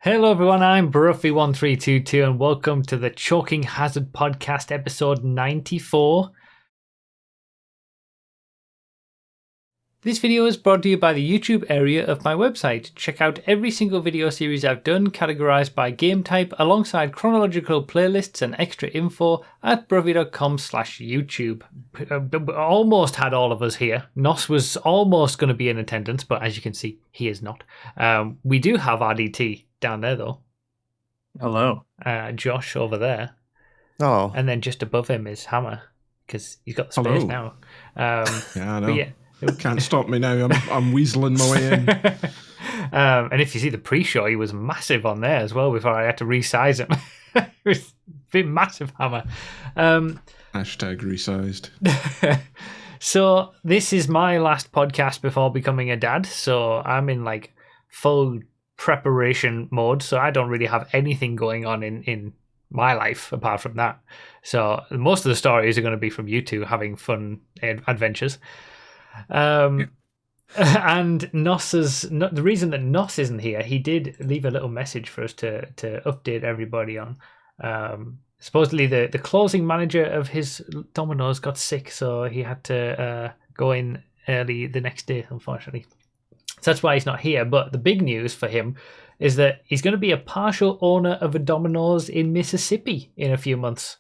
Hello everyone, I'm Bruffy1322 and welcome to the Choking Hazard Podcast episode 94. This video is brought to you by the YouTube area of my website. Check out every single video series I've done categorized by game type alongside chronological playlists and extra info at bruffy.com/YouTube. Almost had all of us here. Nos was almost going to be in attendance, but as you can see, he is not. We do have RDT down there though. Hello. Josh over there. Oh. And then just above him is Hammer, because he's got the space now. Yeah, I know. Yeah. Can't stop me now. I'm weaseling my way in. And if you see the pre-show, he was massive on there as well before I had to resize him. It was a big, massive Hammer. Hashtag resized. So this is my last podcast before becoming a dad. So I'm in like full preparation mode. So I don't really have anything going on in my life apart from that. So most of the stories are going to be from you two having fun adventures. And the reason that Nos isn't here, he did leave a little message for us to update everybody on. Supposedly the closing manager of his Domino's got sick, so he had to go in early the next day, unfortunately. So that's why he's not here. But the big news for him is that he's going to be a partial owner of a Domino's in Mississippi in a few months.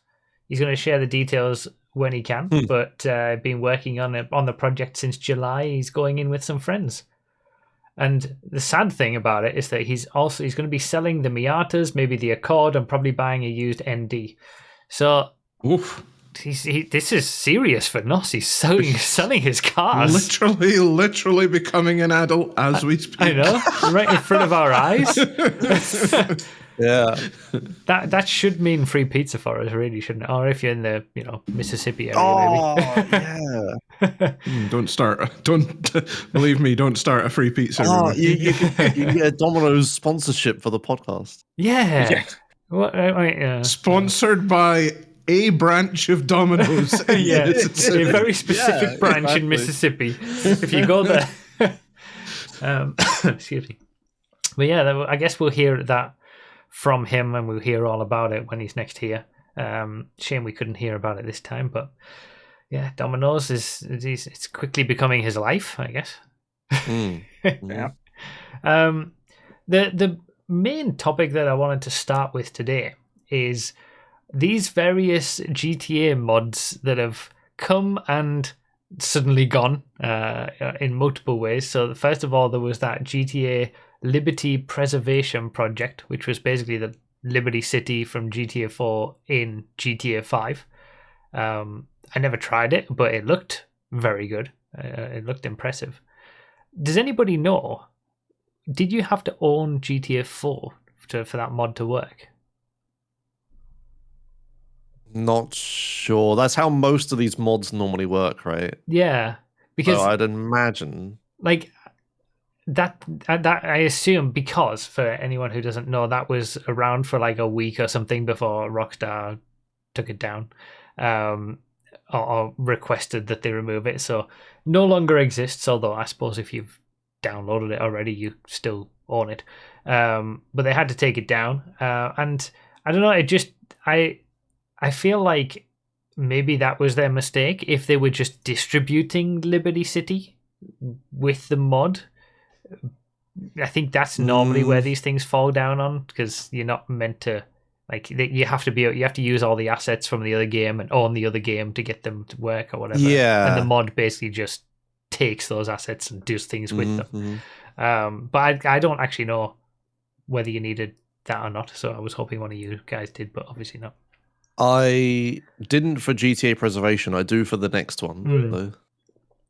He's going to share the details when he can, but been working on the project since July. He's going in with some friends. And the sad thing about it is that he's going to be selling the Miatas, maybe the Accord, and probably buying a used ND. So this is serious for Nos. He's selling his cars. Literally becoming an adult as we speak. I know, right in front of our eyes. Yeah. That should mean free pizza for us, really, shouldn't it? Or if you're in the Mississippi area, maybe. Yeah. Don't believe me. Don't start a free pizza. You can get a Domino's sponsorship for the podcast. Yeah. What? Sponsored by a branch of Domino's. Yeah, it's a very specific branch in Mississippi. If you go there, excuse me. But yeah, I guess we'll hear that from him, and we'll hear all about it when he's next here. Shame we couldn't hear about it this time, but yeah, Domino's it's quickly becoming his life, I guess. Yeah. The main topic that I wanted to start with today is these various GTA mods that have come and suddenly gone in multiple ways. So first of all, there was that GTA Liberty Preservation Project, which was basically the Liberty City from GTA 4 in GTA 5. I never tried it, but it looked very good. It looked impressive. Does anybody know, did you have to own GTA 4 for that mod to work? Not sure. That's how most of these mods normally work, right? Yeah, because I'd imagine like that I assume, because for anyone who doesn't know, that was around for like a week or something before Rockstar took it down, or requested that they remove it. So no longer exists, although I suppose if you've downloaded it already, you still own it. But they had to take it down, and I don't know. I feel like maybe that was their mistake. If they were just distributing Liberty City with the mod, I think that's normally where these things fall down on, because you're not meant to, like, you have to use all the assets from the other game and own the other game to get them to work or whatever. Yeah. And the mod basically just takes those assets and does things with them. But I don't actually know whether you needed that or not. So I was hoping one of you guys did, but obviously not. I didn't for GTA Preservation. I do for the next one, though.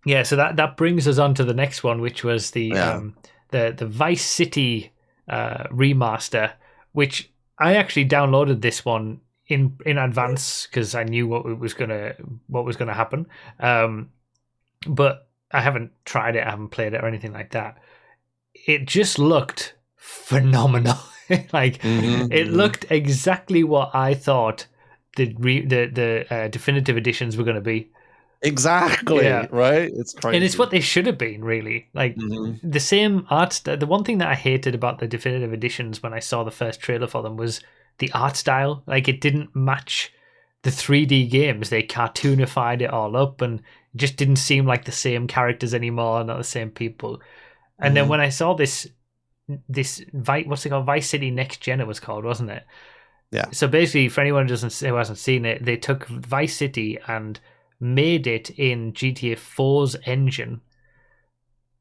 Yeah, so that brings us on to the next one, which was the Vice City remaster, which I actually downloaded this one in advance because I knew what was gonna happen. But I haven't tried it, I haven't played it or anything like that. It just looked phenomenal. It looked exactly what I thought the definitive editions were going to be. Exactly. Yeah. Right. It's crazy. And it's what they should have been, really. Like the same art. The one thing that I hated about the definitive editions when I saw the first trailer for them was the art style. Like it didn't match the 3D games. They cartoonified it all up, and it just didn't seem like the same characters anymore, not the same people. And then when I saw this what's it called? Vice City Next Gen, it was called, wasn't it? Yeah. So basically, for anyone who hasn't seen it, they took Vice City and made it in GTA 4's engine,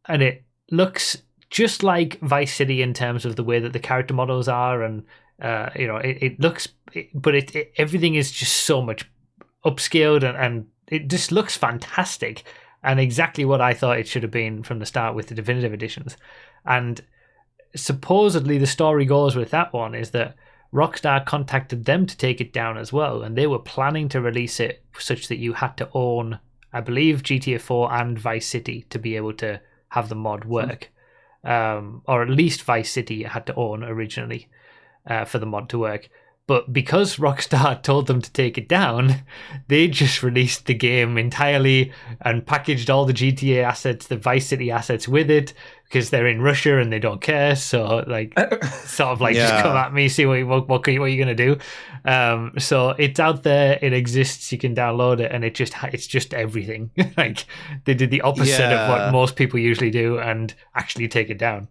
and it looks just like Vice City in terms of the way that the character models are, and it looks, but everything is just so much upscaled, and it just looks fantastic, and exactly what I thought it should have been from the start with the definitive editions. And supposedly the story goes with that one is that Rockstar contacted them to take it down as well, and they were planning to release it such that you had to own, I believe, GTA 4 and Vice City to be able to have the mod work. Or at least Vice City you had to own originally for the mod to work. But because Rockstar told them to take it down, they just released the game entirely and packaged all the GTA assets, the Vice City assets with it, because they're in Russia and they don't care. So, like, sort of like, just come at me, see what you're gonna do. So it's out there, it exists, you can download it, and it's just everything. Like they did the opposite of what most people usually do and actually take it down.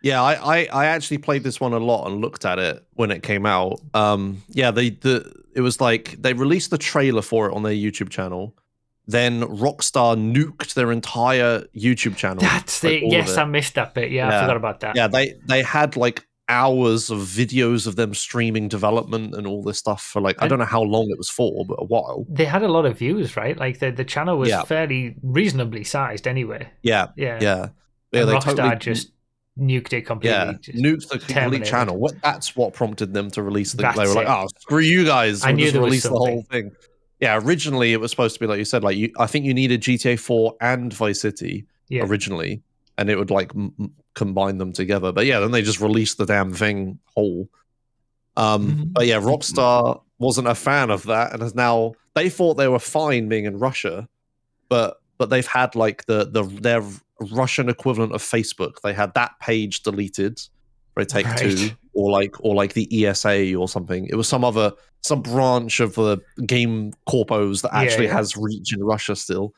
Yeah, I actually played this one a lot and looked at it when it came out. It was like they released the trailer for it on their YouTube channel. Then Rockstar nuked their entire YouTube channel. That's yes, I missed that bit. Yeah, I forgot about that. Yeah, they had like hours of videos of them streaming development and all this stuff for like, I don't know how long it was for, but a while. They had a lot of views, right? Like the channel was fairly reasonably sized anyway. Yeah. And they Rockstar totally just nuked it completely. Yeah, nuked the complete channel. That's what prompted them to release the. They were like, "Oh, screw you guys! We'll just release the whole thing." Yeah, originally it was supposed to be like you said. Like I think you needed GTA 4 and Vice City originally, and it would like combine them together. But yeah, then they just released the damn thing whole. But yeah, Rockstar wasn't a fan of that, and has now they thought they were fine being in Russia, but they've had like their Russian equivalent of Facebook. They had that page deleted for Take Two, or like the ESA or something. It was some branch of the game corpos that actually has reach in Russia still.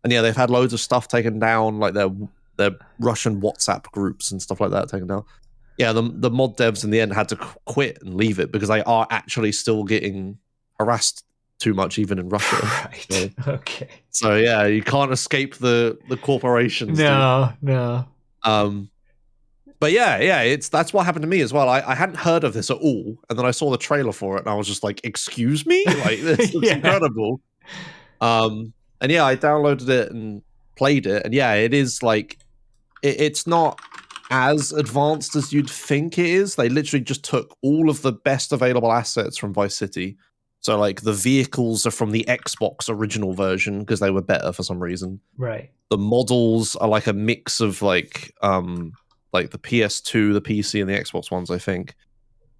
And yeah, they've had loads of stuff taken down, like their Russian WhatsApp groups and stuff like that taken down. Yeah, the mod devs in the end had to quit and leave it because they are actually still getting harassed too much even in Russia. Right. Okay. So yeah, you can't escape the corporations. No. But yeah, that's what happened to me as well. I hadn't heard of this at all, and then I saw the trailer for it, and I was just like, "Excuse me, like this looks incredible." And yeah, I downloaded it and played it, and yeah, it is like it's not as advanced as you'd think it is. They literally just took all of the best available assets from Vice City. So like the vehicles are from the Xbox original version because they were better for some reason. Right. The models are like a mix of like the PS2, the PC, and the Xbox ones, I think.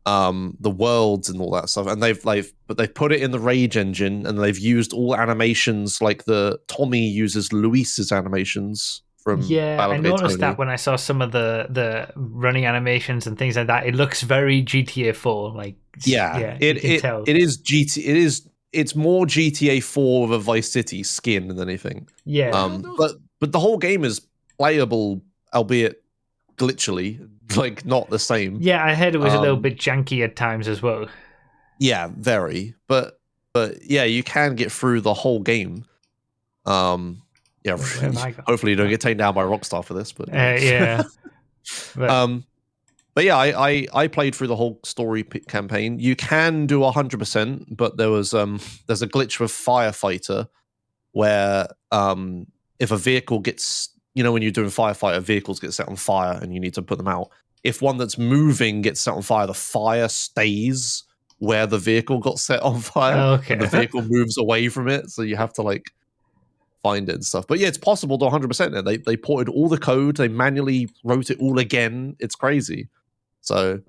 The worlds and all that stuff, and they've put it in the Rage engine, and they've used all animations like the Tommy uses Luis's animations from I noticed that when I saw some of the running animations and things like that. It looks very GTA 4. Like it is it's more GTA 4 with a Vice City skin than anything. Yeah. But the whole game is playable, albeit glitchily, like not the same. Yeah, I heard it was a little bit janky at times as well. Yeah, very. But yeah, you can get through the whole game. Yeah, hopefully you don't get taken down by Rockstar for this, but yeah. But yeah, I played through the whole story campaign. You can do 100%, but there's a glitch with Firefighter where if a vehicle gets, when you're doing firefighter, vehicles get set on fire and you need to put them out. If one that's moving gets set on fire, the fire stays where the vehicle got set on fire. Okay. And the vehicle moves away from it, so you have to like find it and stuff. But yeah, it's possible to 100%. They ported all the code. They manually wrote it all again. It's crazy. So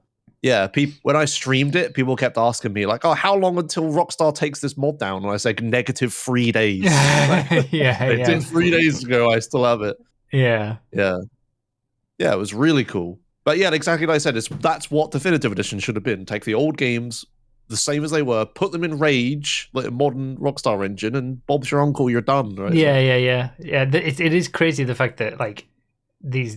Yeah, when I streamed it, people kept asking me like, "Oh, how long until Rockstar takes this mod down?" And I said, -3 days. It took 3 days ago. I still have it. Yeah. It was really cool. But yeah, exactly like I said, that's what Definitive Edition should have been. Take the old games, the same as they were, put them in Rage, like a modern Rockstar engine, and Bob's your uncle, you're done. Right? Yeah. It is crazy the fact that like these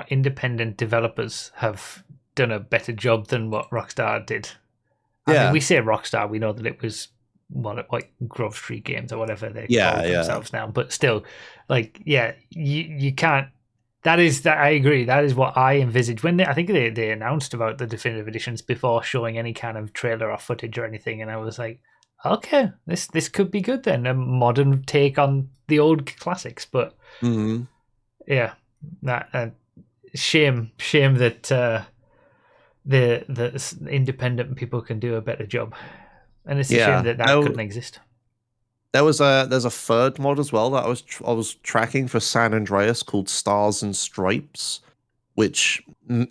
independent developers have done a better job than what Rockstar did. I mean, we say Rockstar, we know that it was like Grove Street Games or whatever they call themselves now, but still, like, you can't. That I agree. That is what I envisaged when I think they announced about the definitive editions before showing any kind of trailer or footage or anything, and I was like, okay, this could be good then, a modern take on the old classics. But yeah, that shame that the independent people can do a better job, and it's a shame that couldn't exist. There's a third mod as well that I was tracking for San Andreas called Stars and Stripes, which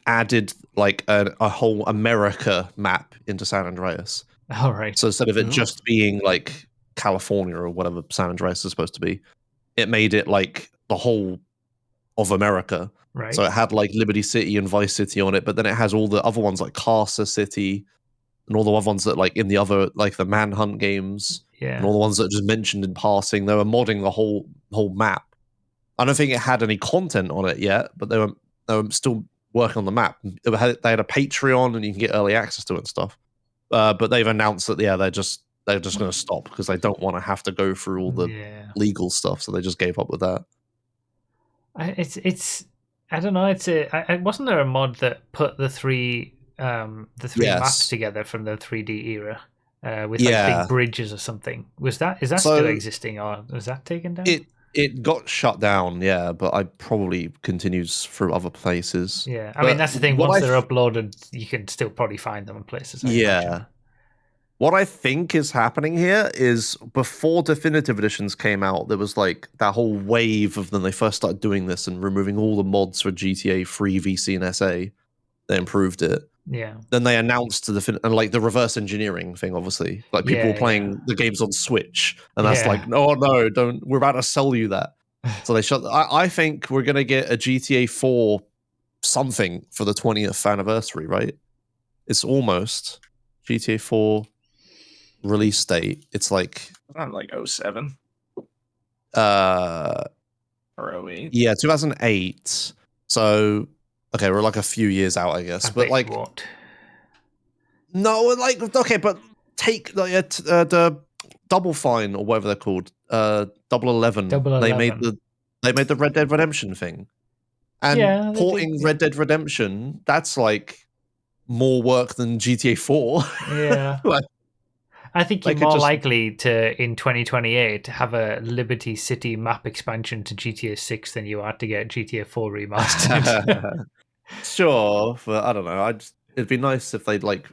added like a whole America map into San Andreas. All right. So instead of it just being like California or whatever San Andreas is supposed to be, it made it like the whole of America. Right. So it had like Liberty City and Vice City on it, but then it has all the other ones like Carcer City and all the other ones that like in the other like the Manhunt games. Yeah. And all the ones that are just mentioned in passing. They were modding the whole map. I don't think it had any content on it yet, but they were still working on the map. They had a Patreon and you can get early access to it and stuff. But they've announced that they're just going to stop because they don't want to have to go through all the legal stuff. So they just gave up with that. It's I don't know. Wasn't there a mod that put the three maps together from the 3D era? With like big bridges or something. Is that still existing or was that taken down? It got shut down, but I probably continues through other places. Yeah, I mean that's the thing. Once they're uploaded, you can still probably find them in places. I imagine. What I think is happening here is before definitive editions came out, there was like that whole wave of when they first started doing this and removing all the mods for GTA 3 VC and SA. They improved it. Yeah. Then they announced and like the reverse engineering thing, obviously. Like people were playing the games on Switch, and that's like, no, don't. We're about to sell you that. So they shut. I think we're gonna get a GTA 4 something for the 20th anniversary, right? It's almost GTA 4 release date. It's like around like 07. Or 08. Yeah, 2008. So. Okay, we're like a few years out, I guess. But like, what? No, like okay, but take the Double Fine or whatever they're called, 011. They made the Red Dead Redemption thing, and porting Red Dead Redemption. That's like more work than GTA 4. Yeah. I think you're more likely to, in 2028, have a Liberty City map expansion to GTA 6 than you are to get GTA 4 remastered. Sure, but I don't know. It'd be nice if they'd like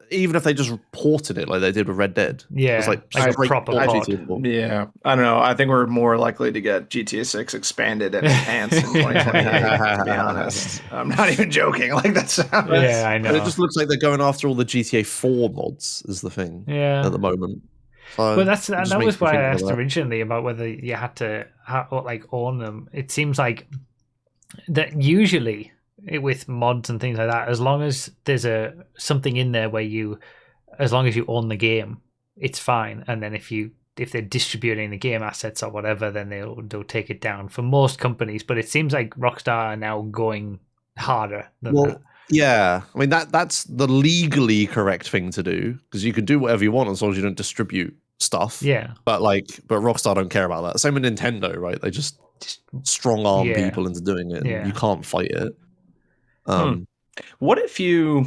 even if they just ported it like they did with Red Dead. Yeah, it's like a proper port. Yeah, I don't know. I think we're more likely to get GTA 6 expanded and enhanced in 2028. To be honest, I'm not even joking. Like that sounds. Yeah, I know. But it just looks like they're going after all the GTA 4 mods. Is the thing? Yeah. At the moment. So but that was why I asked originally about whether you had to own them. It seems like that usually with mods and things like that, as long as there's something in there where as long as you own the game, it's fine. And then if they're distributing the game assets or whatever, then they'll take it down for most companies. But it seems like Rockstar are now going harder than that. Yeah, I mean that's the legally correct thing to do because you can do whatever you want as long as you don't distribute stuff. Yeah, but Rockstar don't care about that. Same with Nintendo, right? They just strong arm people into doing it. And you can't fight it. What if you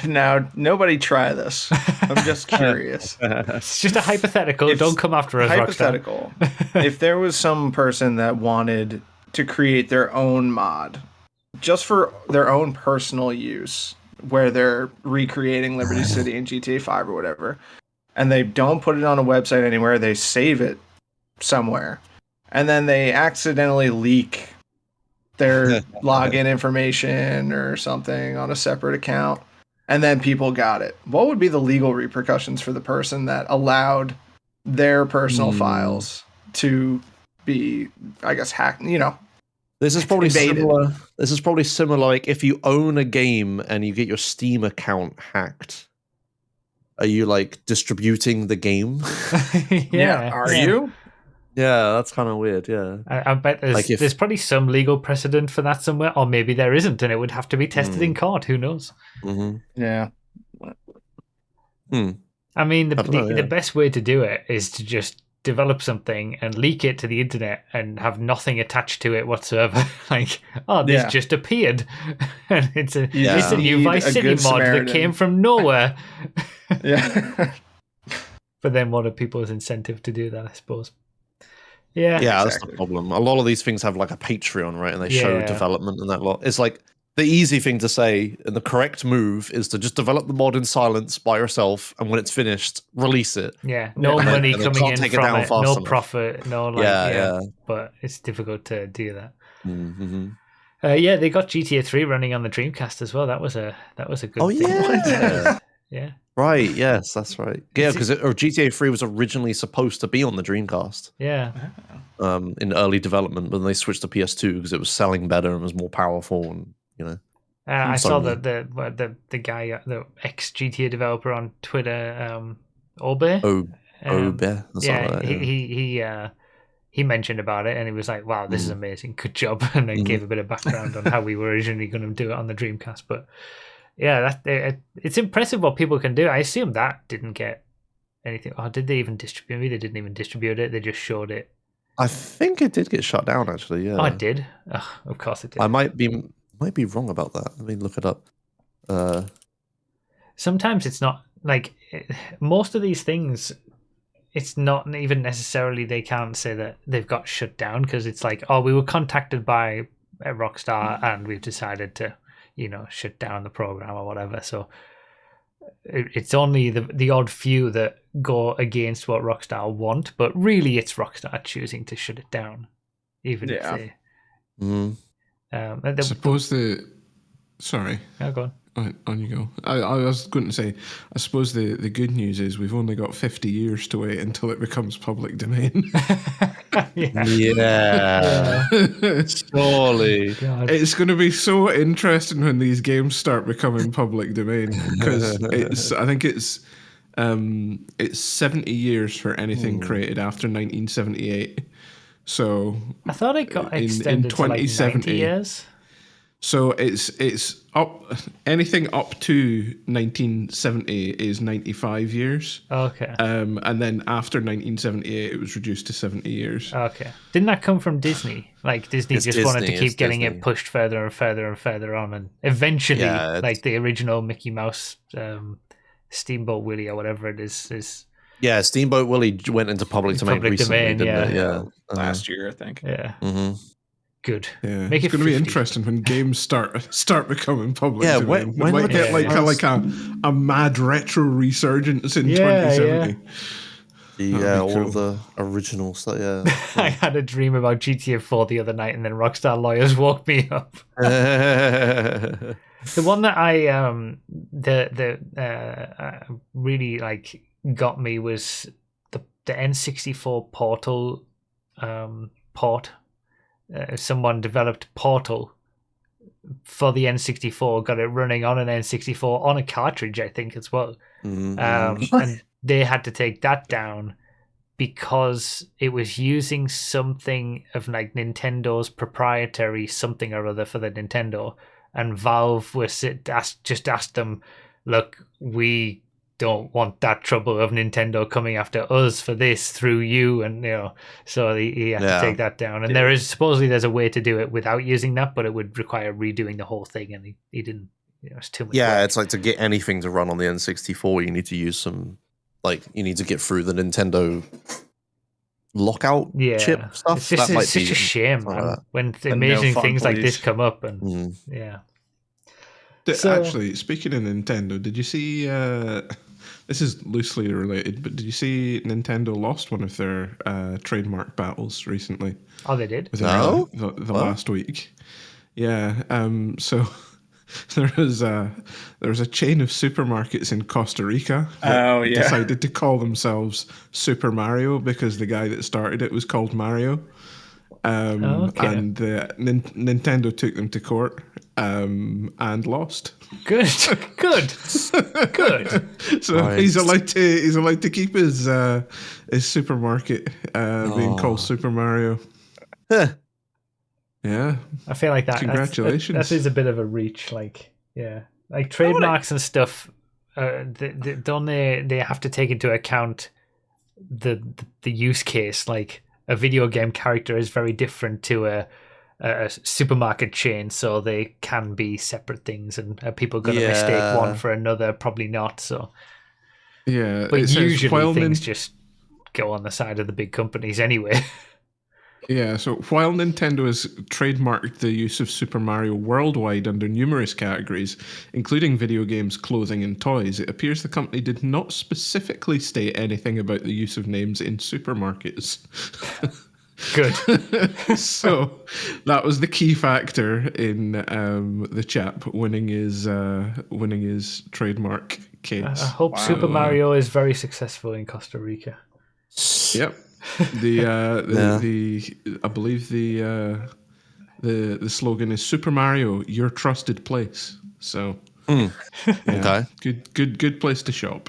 now nobody try this? I'm just curious. It's just a hypothetical. Don't come after us. Hypothetical. If there was some person that wanted to create their own mod just for their own personal use, where they're recreating Liberty City and GTA 5 or whatever, and they don't put it on a website anywhere, they save it somewhere, and then they accidentally leak their login information or something on a separate account, and then people got it. What would be the legal repercussions for the person that allowed their personal files to be, I guess, hacked? This is probably invaded. similar. This is probably similar. Like if you own a game and you get your Steam account hacked, are you like distributing the game? Are you? Yeah, that's kind of weird. Yeah, I bet there's probably some legal precedent for that somewhere, or maybe there isn't, and it would have to be tested in court. Who knows? Yeah. I mean, the best way to do it is to just develop something and leak it to the internet and have nothing attached to it whatsoever. Like, this just appeared, and it's a new Vice City mod that came from nowhere. Yeah. But then, what are people's incentive to do that? I suppose. Yeah, that's the problem. A lot of these things have like a Patreon, right? And they show development and that lot. It's like the easy thing to say and the correct move is to just develop the mod in silence by yourself, and when it's finished, release it. Yeah, no money coming in from it, no enough. Profit, no but it's difficult to do that. They got GTA 3 running on the Dreamcast as well. That was a good thing. Yeah. Right, yes, that's right. Yeah, because GTA 3 was originally supposed to be on the Dreamcast. Yeah. In early development, but then they switched to PS2 because it was selling better and was more powerful, and I saw that the guy, the ex GTA developer on Twitter, Obe. He mentioned about it, and he was like, "Wow, this is amazing, good job," and then gave a bit of background on how we were originally going to do it on the Dreamcast. But yeah, it's impressive what people can do. I assume that didn't get anything. Or did they even distribute? Maybe they didn't even distribute it. They just showed it. I think it did get shut down, actually. Yeah. Oh, it did. Of course, it did. I might be wrong about that. Let me look it up. Sometimes it's not like most of these things. It's not even necessarily they can't say that they've got shut down, because it's like, we were contacted by Rockstar and we've decided to, shut down the program or whatever. So it's only the odd few that go against what Rockstar want, but really it's Rockstar choosing to shut it down, even if they. I suppose sorry. Oh, go on you go. I was going to say, I suppose the good news is we've only got 50 years to wait until it becomes public domain. Yeah. Surely. God. It's going to be so interesting when these games start becoming public domain, because I think it's 70 years for anything created after 1978. So I thought it got extended to like 90 years. So it's up, anything up to 1970 is 95 years. Okay. And then after 1978, it was reduced to 70 years. Okay. Didn't that come from Disney? Like Disney wanted to keep getting it pushed further and further and further on, and eventually, like the original Mickey Mouse, Steamboat Willie or whatever it is. Yeah, Steamboat Willie went into public domain recently, didn't it? Yeah. Last year, I think. Yeah. Good. Yeah, Make it's going to be interesting when games start becoming public. Yeah, when we might get like a mad retro resurgence in 2070. Yeah, all the original stuff. Yeah, I had a dream about GTA 4 the other night, and then Rockstar lawyers woke me up. The one that I really like got me was the N64 Portal port. Someone developed Portal for the N64, got it running on an N64 on a cartridge, I think, as well. And they had to take that down because it was using something of like Nintendo's proprietary something or other for the Nintendo, and Valve just asked them, look, we don't want that trouble of Nintendo coming after us for this through you, and so he had to take that down. And there's a way to do it without using that, but it would require redoing the whole thing, and he didn't. It's too much. Yeah, it's like to get anything to run on the N64, you need to use some, like you need to get through the Nintendo lockout chip stuff. It's such a shame, man, when amazing things like this come up, and Actually, speaking of Nintendo, did you see? This is loosely related, but did you see Nintendo lost one of their trademark battles recently? Oh, they did? The last week. Yeah. So there was a chain of supermarkets in Costa Rica that decided to call themselves Super Mario because the guy that started it was called Mario. And Nintendo took them to court and lost. Good. So nice. he's allowed to keep his supermarket being called Super Mario. Yeah, I feel like that. Congratulations. That is a bit of a reach. Like trademarks and stuff. Don't they have to take into account the use case? Like a video game character is very different to a supermarket chain, so they can be separate things, and are people going to mistake one for another? Probably not. So but usually things just go on the side of the big companies anyway. Yeah, so while Nintendo has trademarked the use of Super Mario worldwide under numerous categories, including video games, clothing, and toys, it appears the company did not specifically state anything about the use of names in supermarkets. Good. So that was the key factor in the chap winning his trademark case. I hope Super Mario is very successful in Costa Rica. Yep. I believe the slogan is Super Mario, your trusted place. So okay, good place to shop.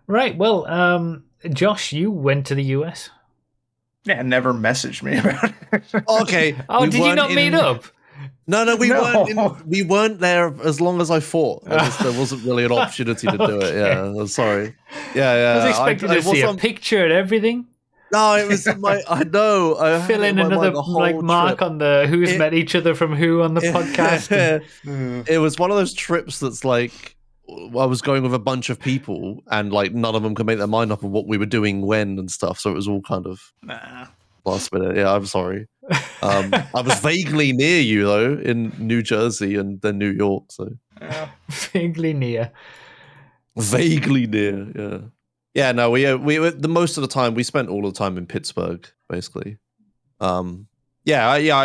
Right. Well, Josh, you went to the US. Yeah, never messaged me about it. Okay. Oh, did you not meet up? No, we weren't there as long as I thought. There wasn't really an opportunity to do it. Yeah, I'm sorry. Yeah. I was expecting to see a picture and everything. No, it was I know. I fill in another mark on the who's met each other from who on the podcast. It was one of those trips that's like I was going with a bunch of people, and like none of them could make their mind up on what we were doing when and stuff. So it was all kind of last minute. Yeah, I'm sorry. I was vaguely near you though, in New Jersey and then New York. So vaguely near. Yeah. No, we the most of the time we spent all the time in Pittsburgh, basically. I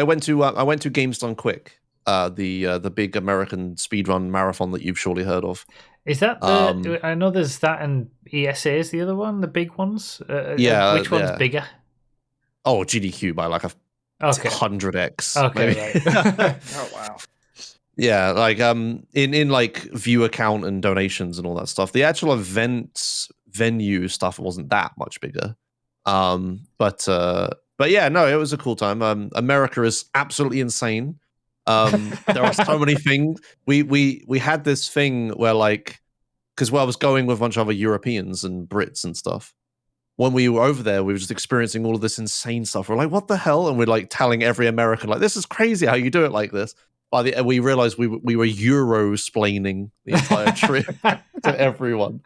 went to Games Done Quick, the big American speedrun marathon that you've surely heard of. Is that the? I know there's that, and ESA is the other one, the big ones. Which one's bigger? Oh, GDQ by like 100x. Okay, right. Oh wow. Yeah, like in like viewer count and donations and all that stuff. The actual events venue stuff wasn't that much bigger. But yeah, no, it was a cool time. America is absolutely insane. There are so many things. We had this thing where like, because I was going with a bunch of other Europeans and Brits and stuff. When we were over there, we were just experiencing all of this insane stuff. We're like, what the hell? And we're like telling every American, like, this is crazy how you do it like this. We realized we were Euro-splaining the entire trip to everyone.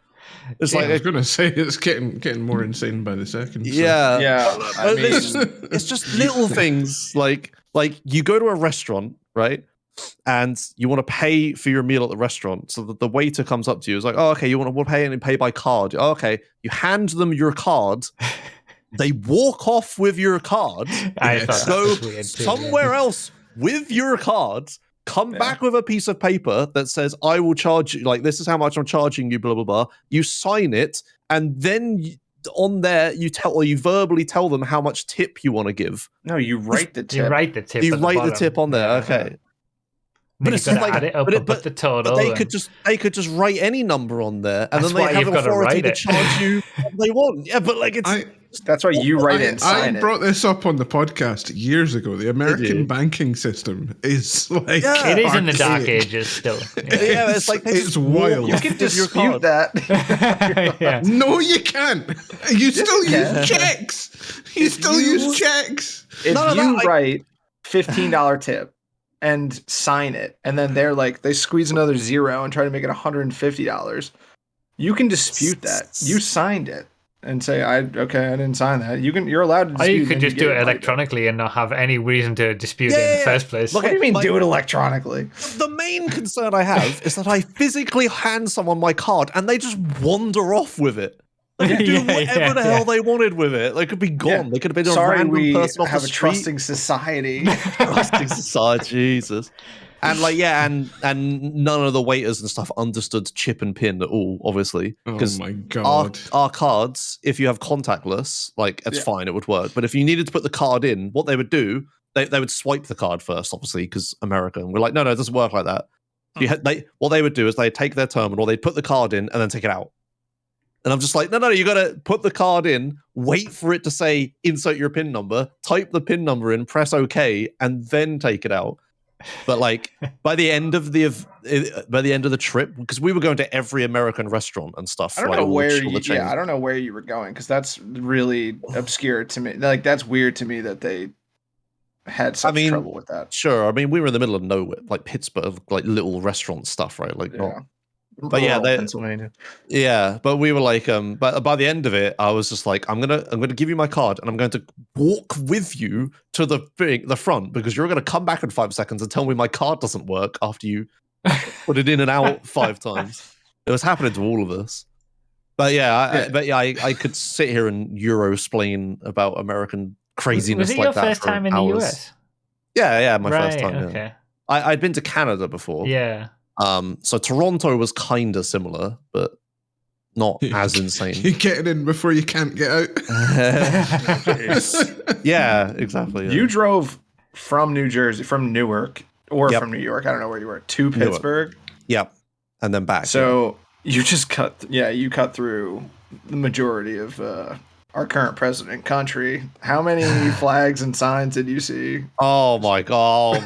It's like I was going to say it's getting more insane by the second. So. Yeah. It's just little things like you go to a restaurant, right? And you want to pay for your meal at the restaurant, so that the waiter comes up to you. Is like, oh, okay, you want to pay and pay by card. Oh, okay, you hand them your card. They walk off with your card. Go somewhere else with your card. Come back with a piece of paper that says, I will charge you, like, this is how much I'm charging you, blah, blah, blah. You sign it, and then on there, you verbally tell them how much tip you want to give. No, you write the tip. You write the tip. You write the tip on there, okay. But it's just like add it up and put the total. But they could just write any number on there, and then they have authority to charge you what they want. Yeah, but like that's why you write it and sign it. I brought this up on the podcast years ago. The American banking system is like it is in the dark ages still. Yeah, it's like it's wild. You can dispute that. No, you can't. You still use checks. You still use checks. If you write $15 tip and sign it, and then they squeeze another zero and try to make it $150. You can dispute that. You signed it and say, I didn't sign that. You're allowed to dispute. Or you could just do it electronically and not have any reason to dispute it in the first place. What do you mean do it electronically? The main concern I have is that I physically hand someone my card and they just wander off with it. They could do whatever the hell they wanted with it. They could be gone. They could have been a random person off the street. Trusting society. Trusting society, Jesus. And and none of the waiters and stuff understood chip and pin at all, obviously. Oh my god! Our cards, if you have contactless, it's fine, it would work. But if you needed to put the card in, what they would do, they would swipe the card first, obviously, because America. And we're like, no, it doesn't work like that. What they would do is they'd take their terminal, they'd put the card in, and then take it out. And I'm just like, no, you got to put the card in, wait for it to say insert your PIN number, type the PIN number in, press OK, and then take it out. But by the end of the trip, because we were going to every American restaurant and stuff. I don't know where I don't know where you were going, because that's really obscure to me. That's weird to me that they had such trouble with that. Sure, we were in the middle of nowhere, like Pittsburgh, like little restaurant stuff, right? But Pennsylvania. Yeah, but we were but by the end of it, I was just like, I'm gonna give you my card, and I'm going to walk with you to the front, because you're gonna come back in 5 seconds and tell me my card doesn't work after you put it in and out 5 times. It was happening to all of us. But I could sit here and Euro-splain about American craziness like that. Was it your first time in the US? Yeah, my first time. Okay. Yeah. I'd been to Canada before. Yeah. So Toronto was kind of similar, but not as insane. You're getting in before you can't get out. Yeah, exactly. Yeah. You drove from New Jersey, from Newark, or from New York, I don't know where you were, to Pittsburgh. Yep. And then back. So you just cut through the majority of our current president country. How many flags and signs did you see? Oh my god!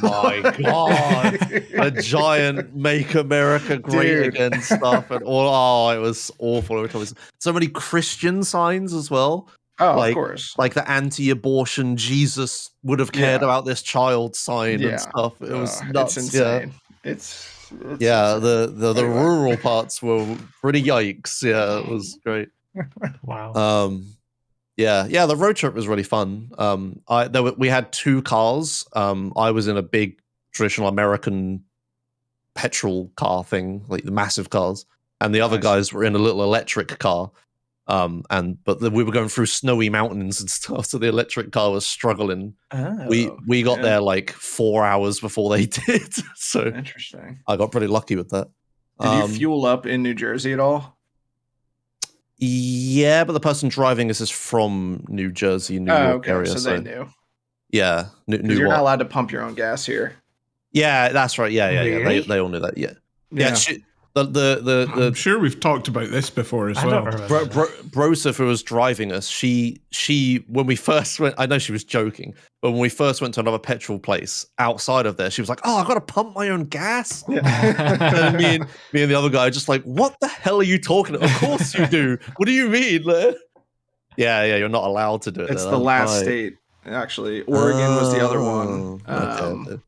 A giant "Make America Great Again" stuff, and all. Oh, it was awful. So many Christian signs as well. Oh, of course. Like the anti-abortion Jesus would have cared about this child sign and stuff. It was nuts. It's insane. It's insane. The rural parts were pretty yikes. Yeah, it was great. Wow. Yeah, the road trip was really fun. We had 2 cars. I was in a big traditional American petrol car thing, like the massive cars, and the other guys were in a little electric car. But we were going through snowy mountains and stuff, so the electric car was struggling. We got there 4 hours before they did. So interesting. I got pretty lucky with that. Did you fuel up in New Jersey at all? Yeah, but the person driving is from New Jersey, New York area. So they knew. Yeah, you're not allowed to pump your own gas here. Yeah, that's right. Yeah. Really? They all knew that. Yeah. I'm sure we've talked about this before as well. Broseph, who was driving us, she when we first went, I know she was joking, but when we first went to another petrol place outside of there, she was like, "Oh, I've got to pump my own gas." And me and the other guy are just like, "What the hell are you talking about? Of course you do. What do you mean?" Yeah, you're not allowed to do it. It's the last state, actually. Oregon was the other one. Okay.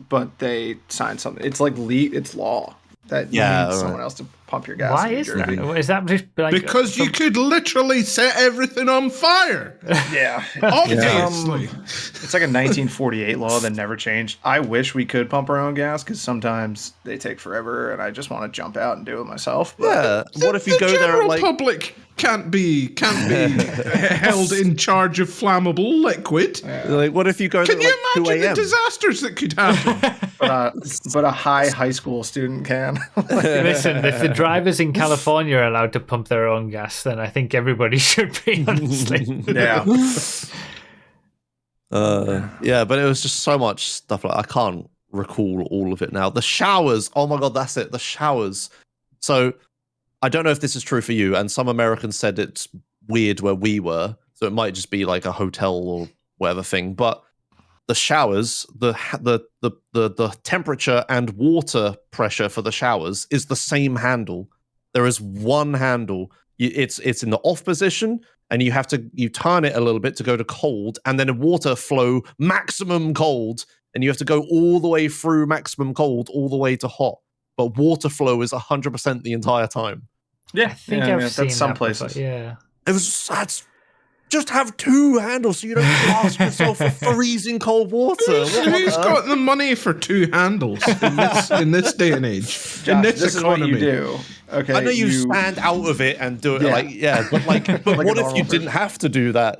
But they signed something. It's it's law. That you need someone else to pump your gas. Why is that? Is that just because you could literally set everything on fire? Yeah, obviously. It's like a 1948 law that never changed. I wish we could pump our own gas, because sometimes they take forever, and I just want to jump out and do it myself. But what if you go there? Public can't be held in charge of flammable liquid. What if you go there? Can you imagine the disasters that could happen? But a high school student can. Listen, if the drivers in California are allowed to pump their own gas, then I think everybody should be, honestly. Yeah. Yeah, but it was just so much stuff. I can't recall all of it now. The showers. Oh my god, that's it. The showers. So I don't know if this is true for you, and some Americans said it's weird where we were, so it might just be like a hotel or whatever thing. But the showers, the temperature and water pressure for the showers is the same handle. There is one handle. It's in the off position, and you turn it a little bit to go to cold, and then water flow maximum cold, and you have to go all the way through maximum cold all the way to hot. But water flow is 100% the entire time. Yeah, I think I've seen some that places. Before. Yeah, just have 2 handles so you don't ask yourself for freezing cold water. Who's got the money for 2 handles in this day and age? Josh, in this is what you do. Okay, I know you stand out of it and do it but what if you didn't have to do that?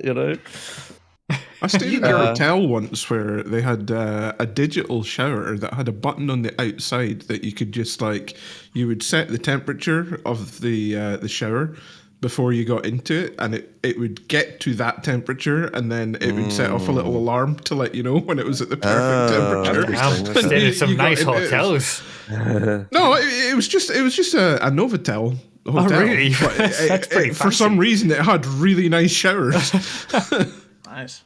I stayed at a hotel once where they had a digital shower that had a button on the outside that you could just you would set the temperature of the shower before you got into it, and it would get to that temperature, and then it would set off a little alarm to let you know when it was at the perfect temperature. Stayed at some nice hotels. No, it was just a Novotel hotel. Oh, really? That's pretty fancy. For some reason, it had really nice showers. Nice.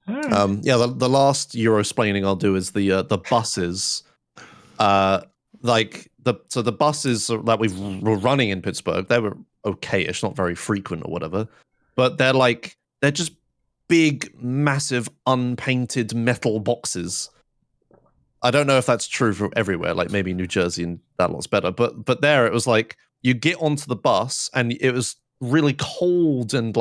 The last Eurosplaining I'll do is the buses. The buses that we were running in Pittsburgh, they were okay-ish, not very frequent or whatever, but they're just big, massive, unpainted metal boxes. I don't know if that's true for everywhere, like maybe New Jersey and that lot's better, but there it was like you get onto the bus and it was really cold and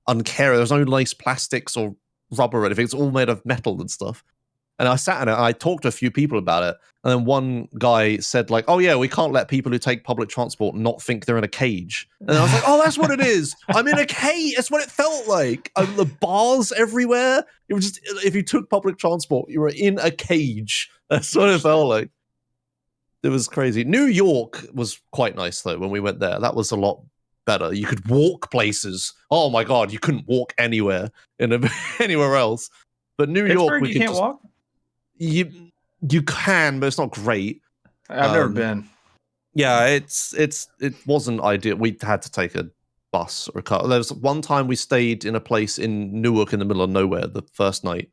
uncaring. There's no nice plastics or rubber or anything. It's all made of metal and stuff. And I sat in it and I talked to a few people about it. And then one guy said oh yeah, we can't let people who take public transport not think they're in a cage. And I was like, oh, that's what it is. I'm in a cage. That's what it felt like. The bars everywhere. It was just, if you took public transport, you were in a cage. That's what it felt like. It was crazy. New York was quite nice though when we went there. That was a lot better. You could walk places. Oh my God, you couldn't walk anywhere anywhere else. But New York, you can't walk? You can, but it's not great. I've never been. Yeah, it wasn't ideal. We had to take a bus or a car. There was one time we stayed in a place in Newark in the middle of nowhere the first night,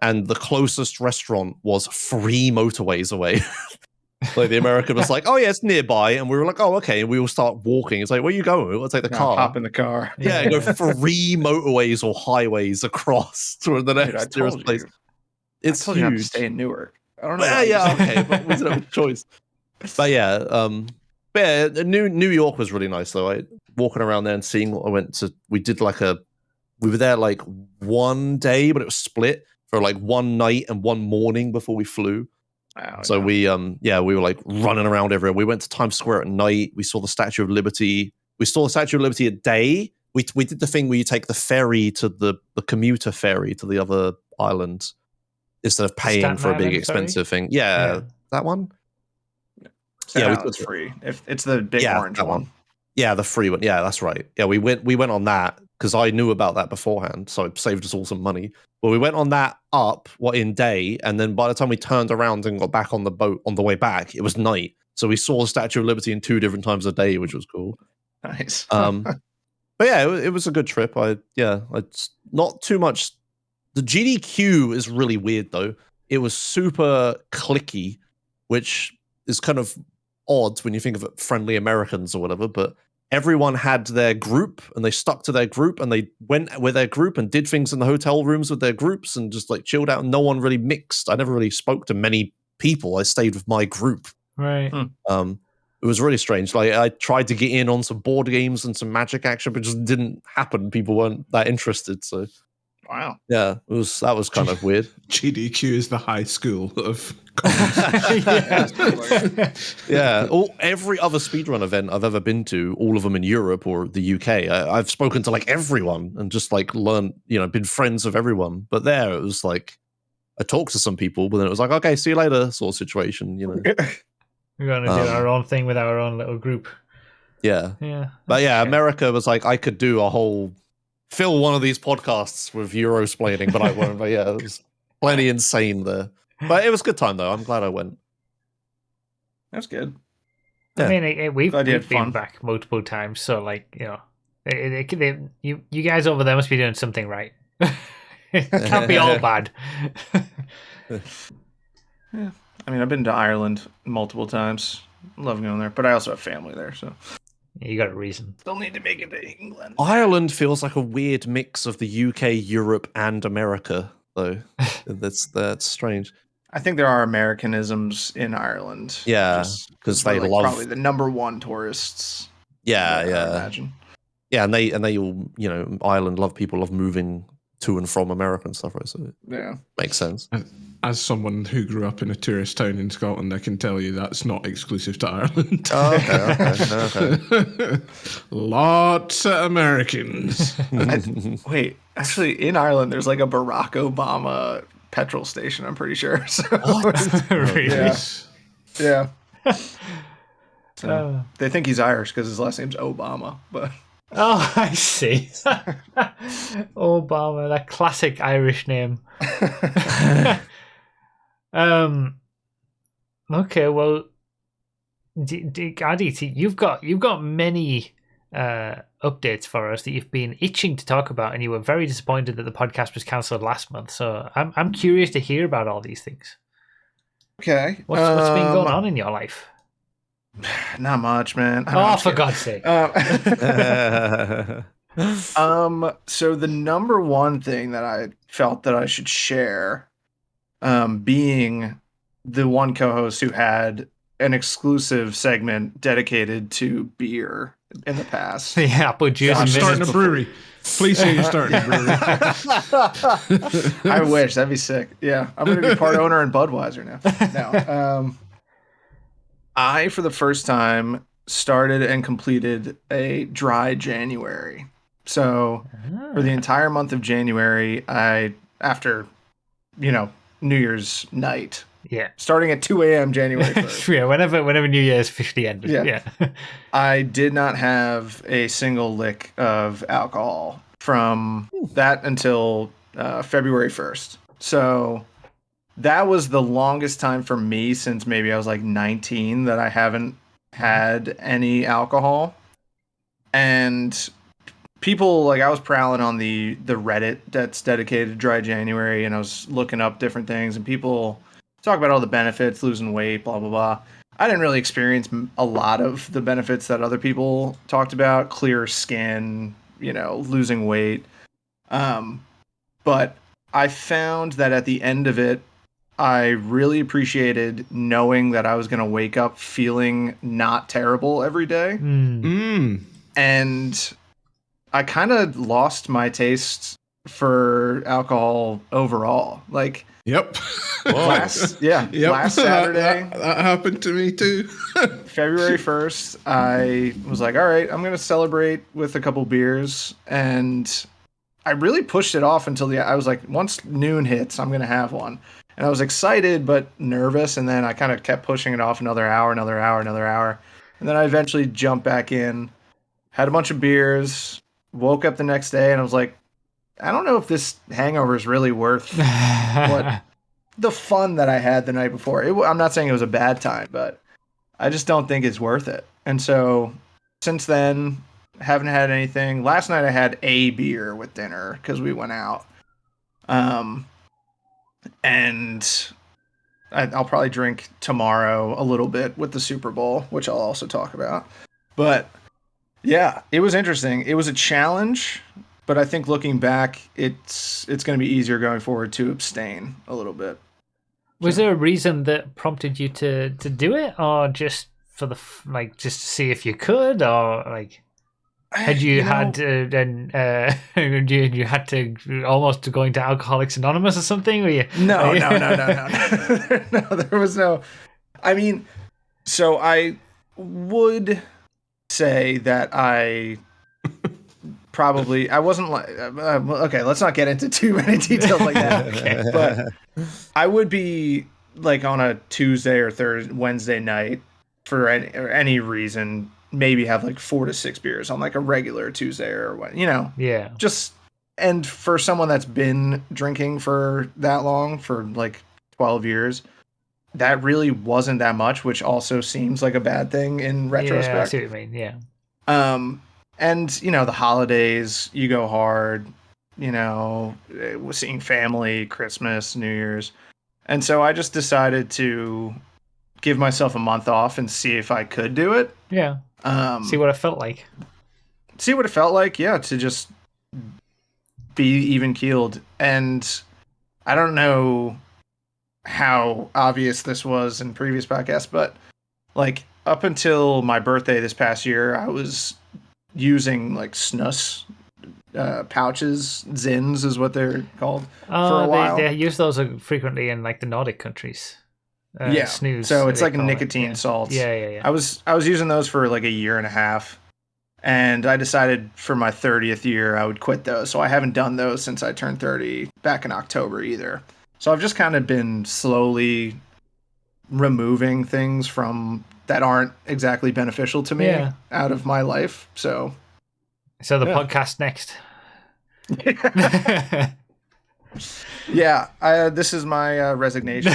and the closest restaurant was 3 motorways away. The American was like, oh yeah, it's nearby, and we were like, oh okay, and we all start walking. It's like, where are you going? We'll take the car. Hop in the car. Yeah, and go 3 motorways or highways across to the next nearest place. It's huge. You have to stay in Newark. I don't know. Okay, but we didn't have a choice. But New York was really nice though. Walking around there and seeing what I went to. We were there 1 day, but it was split for 1 night and 1 morning before we flew. Wow, so we were running around everywhere. We went to Times Square at night. We saw the Statue of Liberty. We saw the Statue of Liberty at day. We did the thing where you take the ferry to the commuter ferry to the other island instead of paying Staten for a big Island, expensive thing. Yeah, that one. It's free. If it's the big orange one. Yeah, the free one. Yeah, that's right. Yeah, we went on that because I knew about that beforehand, so it saved us all some money. But we went on that in day, and then by the time we turned around and got back on the boat on the way back, it was night. So we saw the Statue of Liberty in 2 different times a day, which was cool. Nice. But yeah, it was a good trip. It's not too much. The GDQ is really weird though. It was super cliquey, which is kind of odd when you think of it, friendly Americans or whatever, but everyone had their group and they stuck to their group and they went with their group and did things in the hotel rooms with their groups and just chilled out. And no one really mixed. I never really spoke to many people. I stayed with my group. Right. It was really strange. I tried to get in on some board games and some Magic action, but it just didn't happen. People weren't that interested. So, wow. Yeah, that was kind of weird. GDQ is the high school of yeah. Every other speedrun event I've ever been to, all of them in Europe or the UK, I've spoken to everyone and just learned, been friends with everyone. But there it was I talked to some people, but then it was okay, see you later sort of situation, We're going to do our own thing with our own little group. Yeah. Yeah. But yeah, America was I could do a whole, fill one of these podcasts with Eurosplaining, but I won't. But yeah, it was plenty insane there. But it was a good time though. I'm glad I went. That's good. Yeah. I mean, we've been back multiple times, so you guys over there must be doing something right. It can't be all bad. Yeah. I mean, I've been to Ireland multiple times. Love going there, but I also have family there, so you got a reason. Still need to make it to England. Ireland feels like a weird mix of the UK, Europe, and America, though. That's strange. I think there are Americanisms in Ireland. Yeah, because they love probably the #1 tourists. Yeah, I imagine. Yeah, and they all, Ireland people love moving to and from America and stuff, right? So yeah, makes sense. As someone who grew up in a tourist town in Scotland, I can tell you that's not exclusive to Ireland. Okay. Lots of Americans. Wait, actually, in Ireland, there's like a Barack Obama petrol station, I'm pretty sure. So, What? Really? Yeah. So, they think he's Irish because his last name's Obama, but... Oh, I see. Obama, that classic Irish name. Okay, well, Adi, you've got many updates for us that you've been itching to talk about, and you were very disappointed that the podcast was cancelled last month. So I'm curious to hear about all these things. Okay, what's been going on in your life? Not much, man. For God's sake. So the number one thing that I felt that I should share, being the one co-host who had an exclusive segment dedicated to beer in the past. Yeah, apple juice. I'm starting a brewery. Please say you're starting a brewery. I wish. That'd be sick. Yeah, I'm going to be part owner in Budweiser now. I, for the first time, started and completed a dry January. So for the entire month of January, after New Year's night, starting at 2 a.m. January 1st. Yeah, whenever New Year's officially ended. Yeah. I did not have a single lick of alcohol from that until February 1st. So that was the longest time for me since maybe I was like 19 that I haven't had any alcohol. And people, like, I was prowling on the Reddit that's dedicated to dry January, and I was looking up different things, and people talk about all the benefits, losing weight, blah, blah, blah. I didn't really experience a lot of the benefits that other people talked about, clear skin, losing weight. But I found that at the end of it, I really appreciated knowing that I was going to wake up feeling not terrible every day. And I kind of lost my taste for alcohol overall. Like, last Saturday, that happened to me too. February 1st, I was like, all right, I'm going to celebrate with a couple beers. And I really pushed it off until I was like, once noon hits, I'm going to have one. And I was excited, but nervous. And then I kind of kept pushing it off another hour. And then I eventually jumped back in, had a bunch of beers, woke up the next day, and I was like, I don't know if this hangover is really worth what the fun that I had the night before. I'm not saying it was a bad time, but I just don't think it's worth it. And so since then, haven't had anything. Last night I had a beer with dinner because we went out. And I'll probably drink tomorrow a little bit with the Super Bowl, which I'll also talk about. But yeah, it was interesting. It was a challenge, but I think looking back, it's going to be easier going forward to abstain a little bit. Was there a reason that prompted you to do it, or just for just to see if you could, or like had you had you had to almost go into Alcoholics Anonymous or something? Were you? No. No, there was no. I mean, so I would say that I wasn't like okay, let's not get into too many details like that. Okay. But I would be like on a Tuesday or Wednesday night for any reason, maybe have like 4 to 6 beers on like a regular Tuesday or what, Yeah. Just, and for someone that's been drinking for that long, for like 12 years, that really wasn't that much, which also seems like a bad thing in retrospect. Yeah, I see what you mean. Yeah. And the holidays, you go hard, seeing family, Christmas, New Year's. And so I just decided to give myself a month off and see if I could do it. Yeah. See what it felt like. Yeah, to just be even keeled. And I don't know how obvious this was in previous podcasts, but like up until my birthday this past year, I was using like snus pouches. Zins is what they're called for a while. They use those frequently in like the Nordic countries. Snooze. So it's like a nicotine salts. Yeah. I was using those for like a year and a half, and I decided for my 30th year I would quit those. So I haven't done those since I turned 30 back in October either. So I've just kind of been slowly removing things from that aren't exactly beneficial to me out of my life. So the podcast next. Yeah, this is my resignation.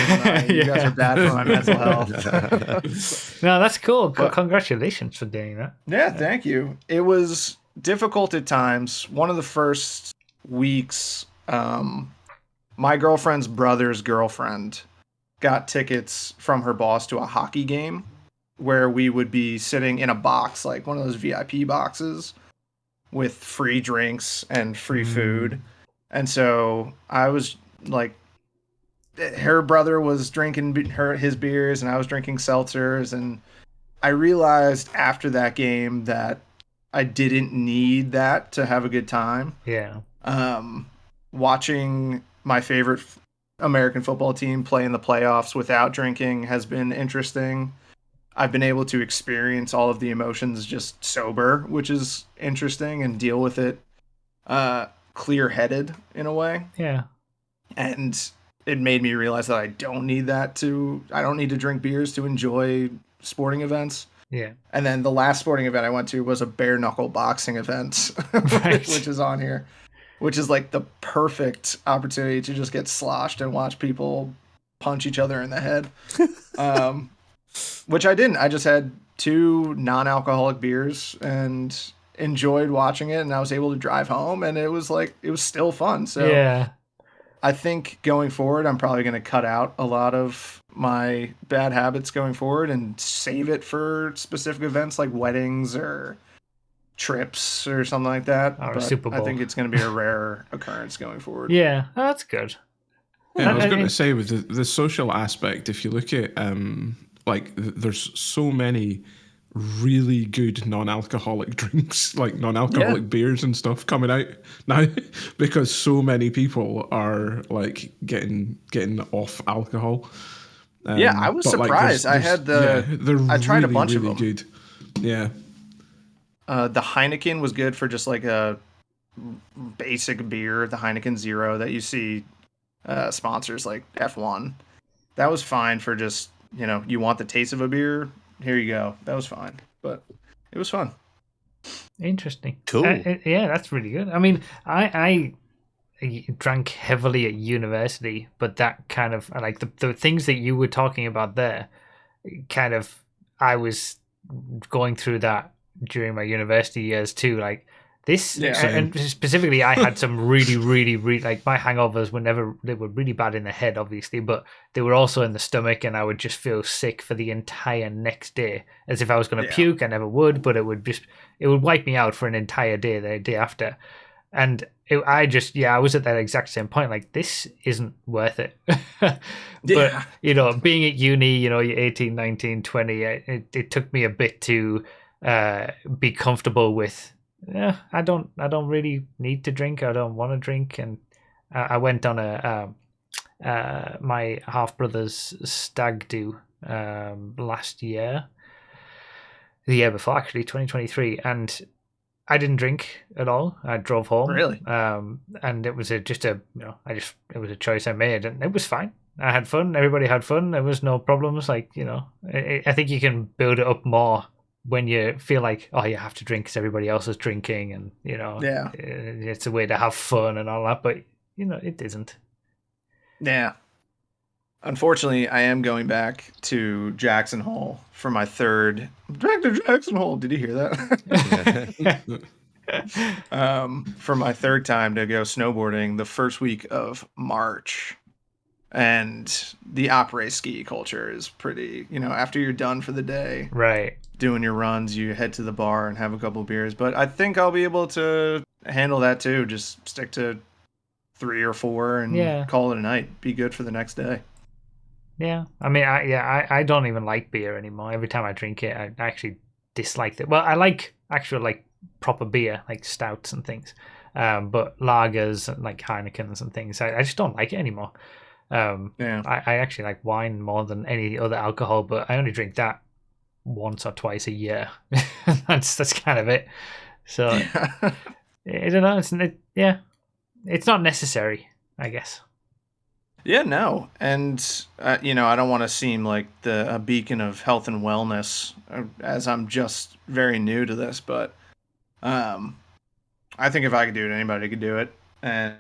You guys are bad for my mental health. No, that's cool. Congratulations for doing that. Yeah, thank you. It was difficult at times. One of the first weeks, my girlfriend's brother's girlfriend got tickets from her boss to a hockey game where we would be sitting in a box, like one of those VIP boxes with free drinks and free food. And so I was like, her brother was drinking his beers and I was drinking seltzers. And I realized after that game that I didn't need that to have a good time. Yeah. Watching my favorite American football team play in the playoffs without drinking has been interesting. I've been able to experience all of the emotions just sober, which is interesting, and deal with it clear-headed in a way. Yeah. And it made me realize that I don't need to drink beers to enjoy sporting events. Yeah. And then the last sporting event I went to was a bare knuckle boxing event, which is on here, which is like the perfect opportunity to just get sloshed and watch people punch each other in the head. Which I didn't. I just had 2 non-alcoholic beers and enjoyed watching it, and I was able to drive home, and it was still fun. So yeah, I think going forward, I'm probably going to cut out a lot of my bad habits going forward and save it for specific events like weddings or trips or something like that. Or but Super Bowl. I think it's going to be a rare occurrence going forward. Yeah, that's good. Yeah, I was going to say with the social aspect, if you look at there's so many really good non-alcoholic drinks, like non-alcoholic beers and stuff coming out now because so many people are like getting off alcohol. I was surprised. I tried a bunch of them. Good. Yeah. The Heineken was good for just like a basic beer, the Heineken Zero that you see sponsors like F1. That was fine for just, you want the taste of a beer, here you go. That was fine, but it was fun. Interesting. Cool. Yeah, that's really good. I mean, I drank heavily at university, but that kind of, like the things that you were talking about there, kind of, I was going through that during my university years too. Like this, and specifically, I had some really, really, really, like my hangovers they were really bad in the head, obviously, but they were also in the stomach, and I would just feel sick for the entire next day, as if I was going to puke. I never would, but it would wipe me out for an entire day, the day after. And I was at that exact same point, like, this isn't worth it. But, being at uni, you're 18, 19, 20, it took me a bit to be comfortable with, I don't really need to drink. I don't want to drink. And I went on my half brother's stag do last year, the year before, actually, 2023, and I didn't drink at all. I drove home. Really? And it was it was a choice I made, and it was fine. I had fun. Everybody had fun. There was no problems. Like, I think you can build it up more when you feel like, oh, you have to drink because everybody else is drinking, and it's a way to have fun and all that. But it isn't. Yeah. Unfortunately, I am going back to Jackson Hole for my third. Back to Jackson Hole. Did you hear that? For my third time to go snowboarding the first week of March. And the après-ski culture is pretty, after you're done for the day, right, doing your runs, you head to the bar and have a couple beers. But I think I'll be able to handle that too. Just stick to 3 or 4 and call it a night. Be good for the next day. Yeah, I mean, I don't even like beer anymore. Every time I drink it, I actually dislike it. Well, I like actual, like, proper beer, like stouts and things. But lagers like Heineken's and things, I just don't like it anymore. I actually like wine more than any other alcohol, but I only drink that once or twice a year. that's kind of it. So I don't know. It's not necessary, I guess. Yeah, no, and I don't want to seem like a beacon of health and wellness, as I'm just very new to this, but I think if I could do it, anybody could do it. And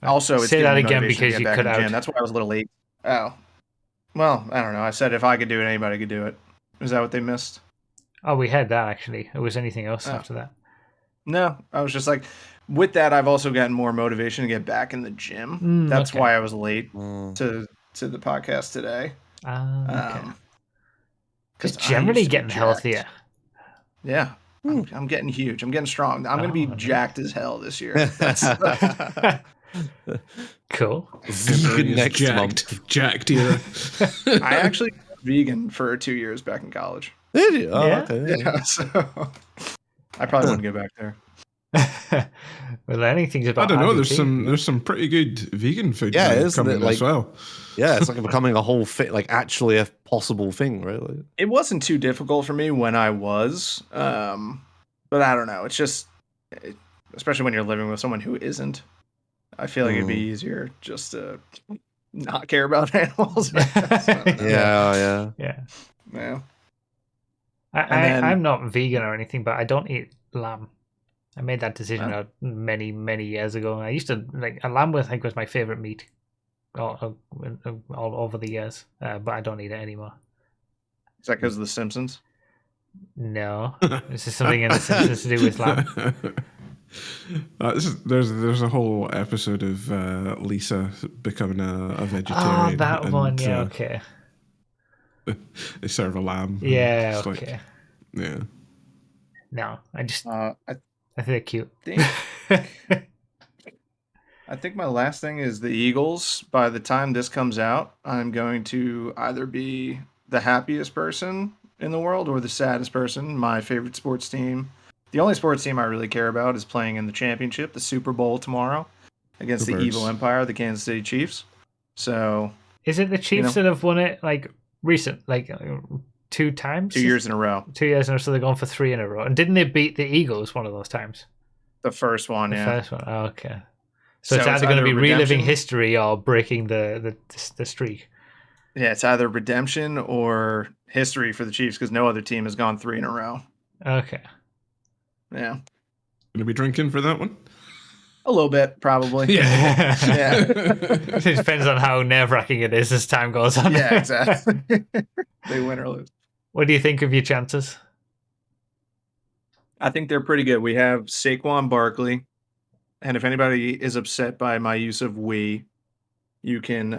also, it's say that again because you cut out. That's why I was a little late. Oh, well, I don't know. I said if I could do it, anybody could do it. Is that what they missed? Oh, we had that actually. Was anything else after that? No, I was just like, with that, I've also gotten more motivation to get back in the gym. That's why I was late to the podcast today. Because generally getting healthier. Yeah, I'm getting huge. I'm getting strong. I'm going to be jacked as hell this year. Cool. Vegan next month. Jacked either. I actually was vegan for 2 years back in college. Did you? Oh, yeah. Okay. Yeah, so I probably wouldn't go back there. We're learning things about. I don't know. There's some pretty good vegan food. Coming as well. Yeah, it's like becoming a whole actually a possible thing, really. It wasn't too difficult for me when I was, but I don't know. It's just, especially when you're living with someone who isn't. I feel like it'd be easier just to not care about animals. Yeah. I'm not vegan or anything, but I don't eat lamb. I made that decision many, many years ago. I used to a lamb. I think was my favorite meat all over the years, but I don't eat it anymore. Is that because of The Simpsons? No, this is something in The Simpsons to do with lamb. There's a whole episode of Lisa becoming a vegetarian. Oh, that one. Yeah, okay. They serve a lamb. Yeah, okay. Yeah. No, I just I think they're cute. I think my last thing is the Eagles. By the time this comes out, I'm going to either be the happiest person in the world or the saddest person. My favorite sports team. The only sports team I really care about is playing in the championship, the Super Bowl tomorrow, against the evil empire, the Kansas City Chiefs. So, is it the Chiefs that have won it recent, 2 times? 2 years in a row. 2 years in a row, so they're going for 3 in a row. And didn't they beat the Eagles one of those times? The first one, the first one. Oh, okay. So it's either going to be reliving history or breaking the streak. Yeah, it's either redemption or history for the Chiefs because no other team has gone 3 in a row. Okay. Yeah. Gonna be drinking for that one? A little bit, probably. Yeah. It depends on how nerve-wracking it is as time goes on. Yeah, exactly. They win or lose. What do you think of your chances? I think they're pretty good. We have Saquon Barkley. And if anybody is upset by my use of we, you can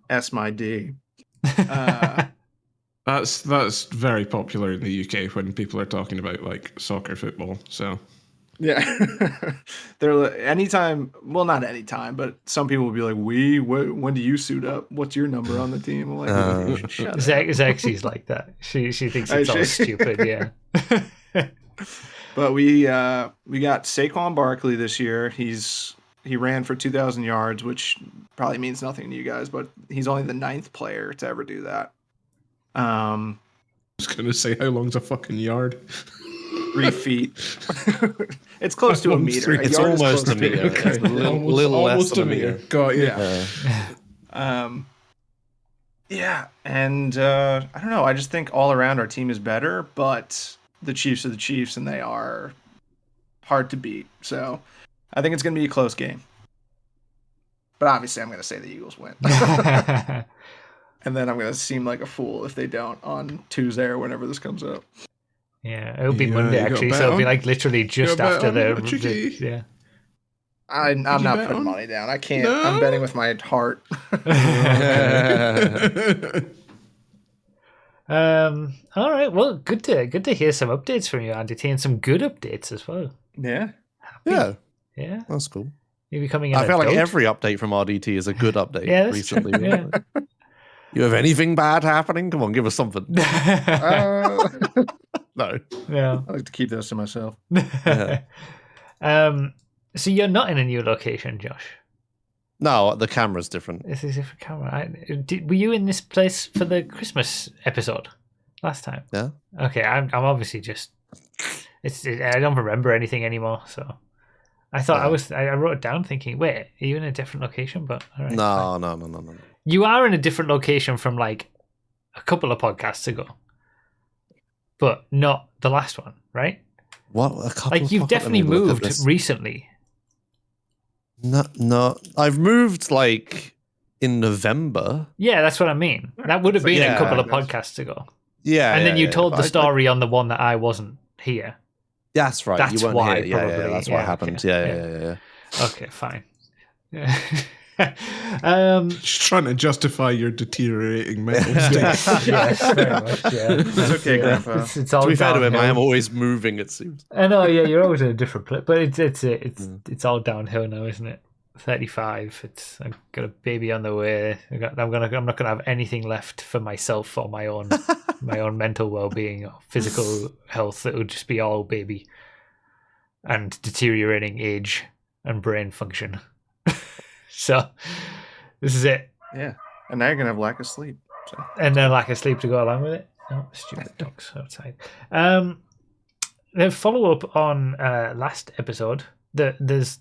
S my D. That's very popular in the UK when people are talking about soccer, football. So yeah, they're anytime. Well, not anytime, but some people will be like, when do you suit up? What's your number on the team? I'm like, shut up. Zexy's like that. She thinks it's all stupid. Yeah. But we got Saquon Barkley this year. He ran for 2,000 yards, which probably means nothing to you guys, but he's only the 9th player to ever do that. I was gonna say, how long's a fucking yard? 3 feet. It's close to a meter. It's almost a meter. Okay. A little less than a meter. Got you. Yeah, and I don't know. I just think all around our team is better, but the Chiefs are the Chiefs, and they are hard to beat. So I think it's going to be a close game. But obviously, I'm going to say the Eagles win. And then I'm going to seem like a fool if they don't on Tuesday or whenever this comes out. Yeah, it'll be Monday, actually. So it'll be literally just after the yeah. I'm not putting money down. I can't. No? I'm betting with my heart. All right. Well, good to hear some updates from you, Andy T, and some good updates as well. Yeah. Happy. Yeah. That's cool. You're becoming. I feel like every update from RDT is a good update recently. Yeah. You have anything bad happening? Come on, give us something. No, No. Yeah. I like to keep those to myself. Yeah. So you're not in a new location, Josh? No, the camera's different. This is a different camera. Were you in this place for the Christmas episode last time? Yeah. Okay, I'm obviously just. I don't remember anything anymore, so I thought I wrote it down thinking, wait, are you in a different location? But all right, no. You are in a different location from like a couple of podcasts ago, but not the last one, right? What? A couple. Like you've definitely moved recently. No. I've moved like in November. Yeah, that's what I mean. That would have been a couple of podcasts ago. Yeah, and then you told the story on the one that I wasn't here. That's right. That's you weren't why. Here. Probably. Yeah, that's what happened. Okay. Yeah. Okay, fine. Just trying to justify your deteriorating mental state. Yes, very much. Yeah, it's okay, Grandpa. It's all to be fair to him, I am downhill. always moving. It seems. I know. Yeah, you're always in a different place, but it's all downhill now, isn't it? 35. I've got a baby on the way. I'm not gonna have anything left for myself or my own mental well-being or physical health. It would just be all baby and deteriorating age and brain function. So this is it. Yeah, and now you're gonna have lack of sleep. So. And then lack of sleep to go along with it. Oh, stupid dogs outside. The follow up on last episode. There's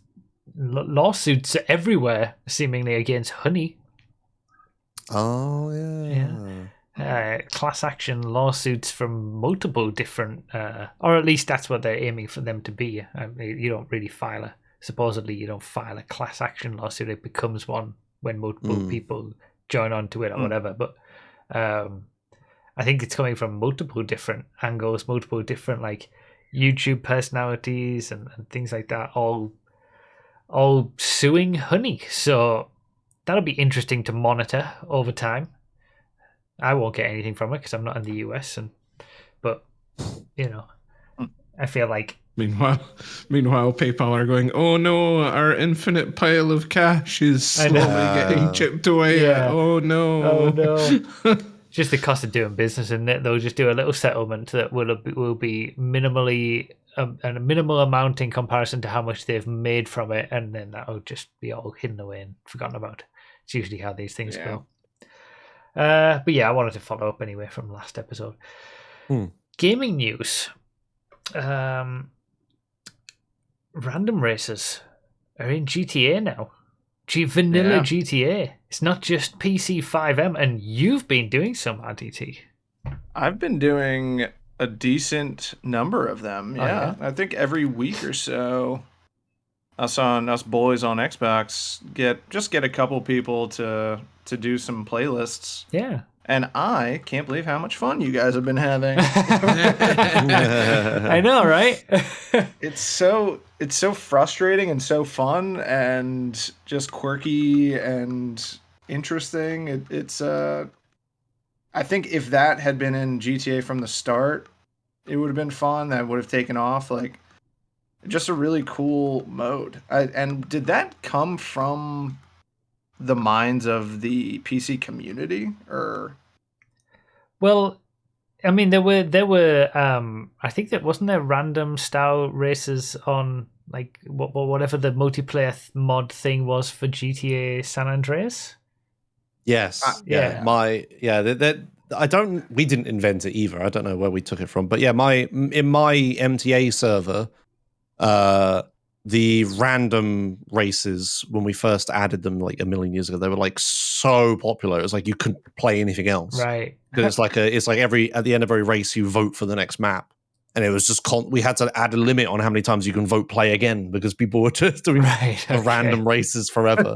lawsuits everywhere, seemingly against Honey. Oh yeah. Class action lawsuits from multiple different, or at least that's what they're aiming for them to be. You don't really supposedly you don't file a class action lawsuit. It becomes one when multiple people join onto it or whatever. But I think it's coming from multiple different angles, multiple different like YouTube personalities and things like that, all suing Honey. So that'll be interesting to monitor over time. I won't get anything from it because I'm not in the US, but I feel like. Meanwhile, PayPal are going, oh no, our infinite pile of cash is slowly getting chipped away. Yeah. Oh no. Just the cost of doing business, and they'll just do a little settlement that will be minimally a minimal amount in comparison to how much they've made from it, and then that'll just be all hidden away and forgotten about. It's usually how these things go. But yeah, I wanted to follow up anyway from last episode. Gaming news. Random races are in GTA now. Vanilla GTA. It's not just PC 5M, and you've been doing some, RDT. I've been doing a decent number of them. Yeah. I think every week or so, us boys on Xbox get a couple people to do some playlists. Yeah. And I can't believe how much fun you guys have been having. I know, right? It's so frustrating and so fun and just quirky and interesting. It's I think if that had been in GTA from the start, it would have been fun. That would have taken off. Like, just a really cool mode. And did that come from the minds of the PC community, or? Well, I mean, there were I think that wasn't there random style races on like whatever the multiplayer mod thing was for GTA San Andreas. Yes. We didn't invent it either. I don't know where we took it from, but yeah, in my MTA server, the random races, when we first added them like a million years ago, they were like so popular. It was like you couldn't play anything else, right? Because it's like at the end of every race you vote for the next map, and it was just we had to add a limit on how many times you can vote play again because people were just doing random races forever.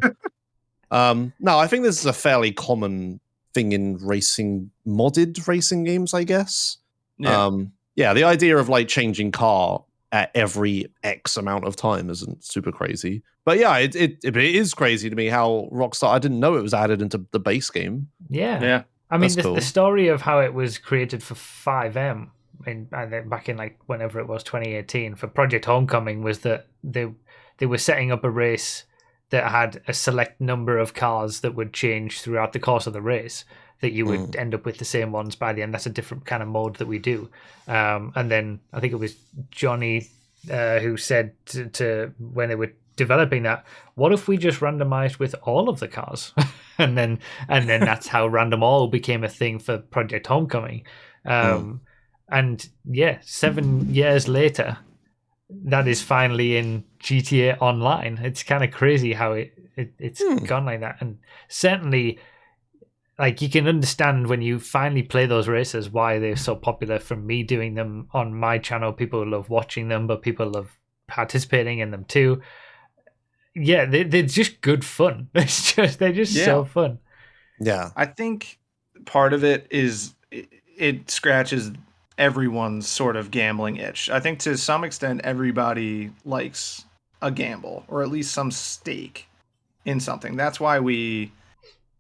No, I think this is a fairly common thing in modded racing games, I guess. The idea of like changing car at every X amount of time isn't super crazy. But yeah, it is crazy to me how Rockstar, I didn't know it was added into the base game. Yeah. I mean, the story of how it was created for 5M back in like whenever it was 2018 for Project Homecoming was that they were setting up a race that had a select number of cars that would change throughout the course of the race. that you would end up with the same ones by the end. That's a different kind of mode that we do. And then I think it was Johnny who said to when they were developing that, what if we just randomized with all of the cars? and then that's how random all became a thing for Project Homecoming. And yeah, 7 years later, that is finally in GTA Online. It's kind of crazy how it's gone like that. And certainly, like, you can understand when you finally play those races why they're so popular. From me doing them on my channel, people love watching them, but people love participating in them too. Yeah, they're just good fun. They're just so fun. Yeah, I think part of it is it scratches everyone's sort of gambling itch. I think to some extent everybody likes a gamble, or at least some stake in something. That's why we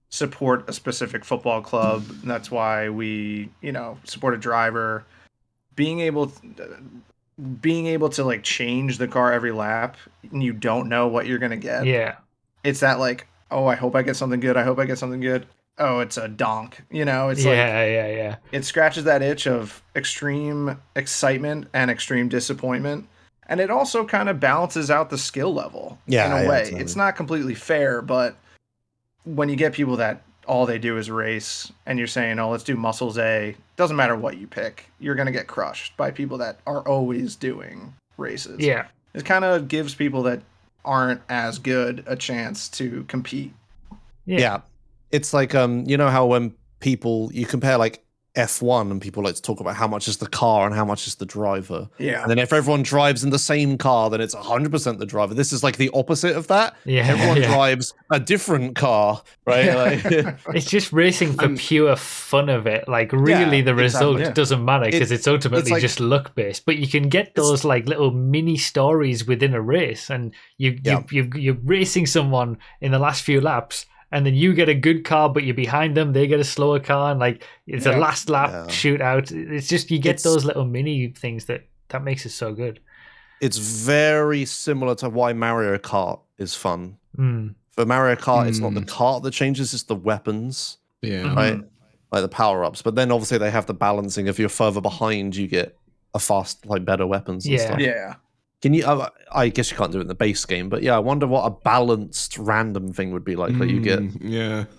support a specific football club. And that's why we, support a driver. Being able to like change the car every lap, and you don't know what you're gonna get. Yeah, it's that like, oh, I hope I get something good. I hope I get something good. Oh, it's a donk. It's yeah. It scratches that itch of extreme excitement and extreme disappointment. And it also kind of balances out the skill level in a way. Totally. It's not completely fair, but when you get people that all they do is race and you're saying, oh, let's do Muscles A, doesn't matter what you pick, you're going to get crushed by people that are always doing races. Yeah. It kind of gives people that aren't as good a chance to compete. Yeah. It's like, how when you compare like F1 and people like to talk about how much is the car and how much is the driver. Yeah. And then if everyone drives in the same car, then it's 100% the driver. This is like the opposite of that. Yeah. Everyone drives a different car, right? Like, it's just racing for pure fun of it. Like, really, the result doesn't matter because it's ultimately like, just luck based. But you can get those like little mini stories within a race, and you're racing someone in the last few laps. And then you get a good car, but you're behind them. They get a slower car, and like it's a last lap shootout. It's just you get those little mini things that makes it so good. It's very similar to why Mario Kart is fun. For Mario Kart, it's not the kart that changes; it's the weapons. Yeah, right. Like the power ups. But then obviously they have the balancing. If you're further behind, you get a fast, like better weapons and stuff. Yeah. Can you? I guess you can't do it in the base game, but I wonder what a balanced random thing would be like. That you get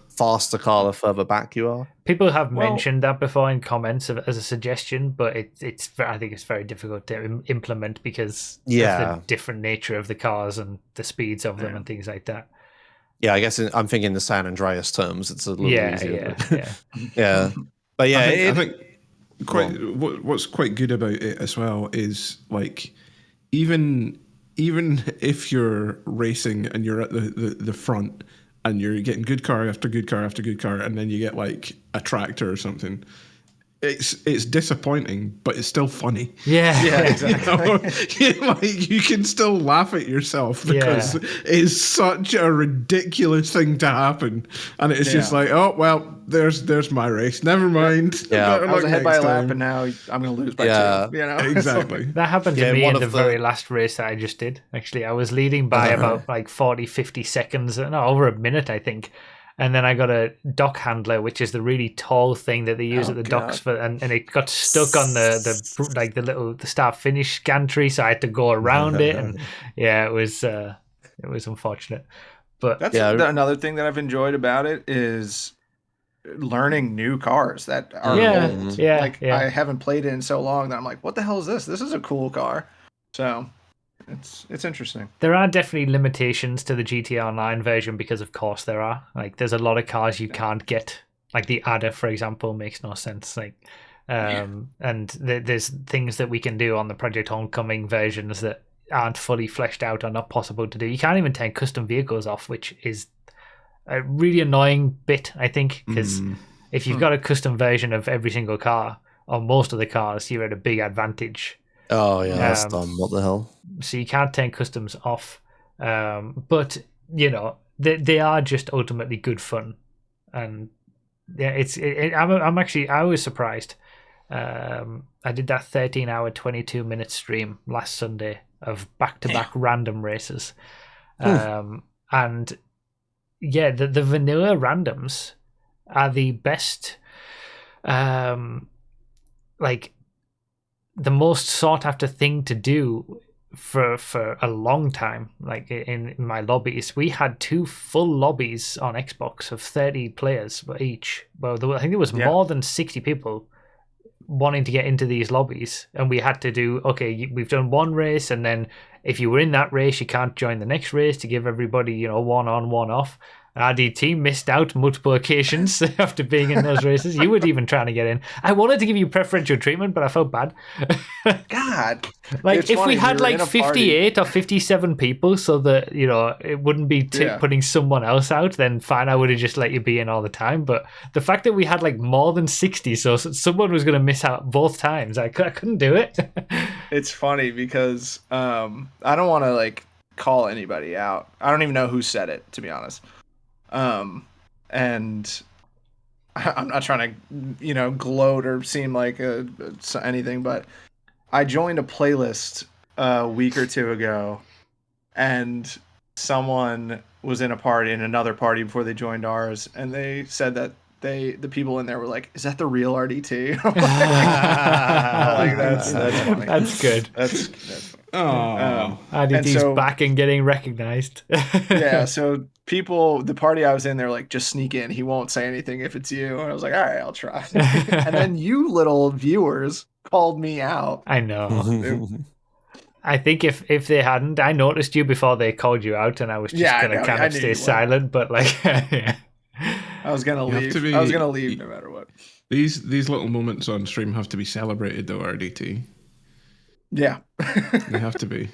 faster car the further back you are. People have mentioned that before in comments as a suggestion, but I think it's very difficult to implement because of the different nature of the cars and the speeds of them and things like that. Yeah, I guess I'm thinking the San Andreas terms. It's a little easier. Yeah. But I think what's quite good about it as well is like. Even if you're racing and you're at the front and you're getting good car after good car after good car, and then you get like a tractor or something, it's disappointing, but it's still funny. Yeah, exactly. You can still laugh at yourself because it's such a ridiculous thing to happen, and it's just like, oh well, there's my race. Never mind. I was ahead by a lap, and now I'm going to lose by 2. Exactly. That happened to me in the very last race that I just did. Actually, I was leading by about like 40, 50 seconds, over a minute, I think. And then I got a dock handler, which is the really tall thing that they use at the docks for, and it got stuck on the start finish gantry, so I had to go around it, and it was unfortunate. But that's another thing that I've enjoyed about it is learning new cars that are old. I haven't played it in so long that I'm like, what the hell is this? This is a cool car. So it's interesting. There are definitely limitations to the GTA Online version because, of course, there are. Like, there's a lot of cars you can't get. Like the Adder, for example, makes no sense. Like, and there's things that we can do on the Project Homecoming versions that aren't fully fleshed out or not possible to do. You can't even turn custom vehicles off, which is a really annoying bit, I think, because if you've got a custom version of every single car or most of the cars, you're at a big advantage. Oh yeah, that's dumb. What the hell? So you can't turn customs off, but they are just ultimately good fun, and I was surprised. I did that 13-hour, 22-minute stream last Sunday of back-to-back random races, and the vanilla randoms are the best, like the most sought after thing to do for a long time. Like in my lobbies, we had 2 full lobbies on Xbox of 30 players each. Well, I think there was more than 60 people wanting to get into these lobbies, and we had to do, okay, we've done one race, and then if you were in that race, you can't join the next race to give everybody, one on, one off. RDT missed out multiple occasions after being in those races. You weren't even trying to get in. I wanted to give you preferential treatment, but I felt bad. God. Like, if we had like 58 or 57 people so that, it wouldn't be putting someone else out, then fine, I would have just let you be in all the time. But the fact that we had like more than 60, so someone was going to miss out both times, I couldn't do it. It's funny because I don't want to like call anybody out. I don't even know who said it, to be honest. And I'm not trying to, gloat or seem like anything, but I joined a playlist a week or 2 ago, and someone was in another party before they joined ours, and they said that the people in there were like, "Is that the real RDT?" Like that's funny. That's good. That's funny. Oh, RDT's back and getting recognized. Yeah, so the party I was in, they're like, just sneak in. He won't say anything if it's you. And I was like, all right, I'll try. And then you little viewers called me out. I know. I think if they hadn't, I noticed you before they called you out, and I was just gonna kind of stay silent. But like, I was gonna leave. I was gonna leave no matter what. These little moments on stream have to be celebrated, though, RDT. Yeah, they have to be.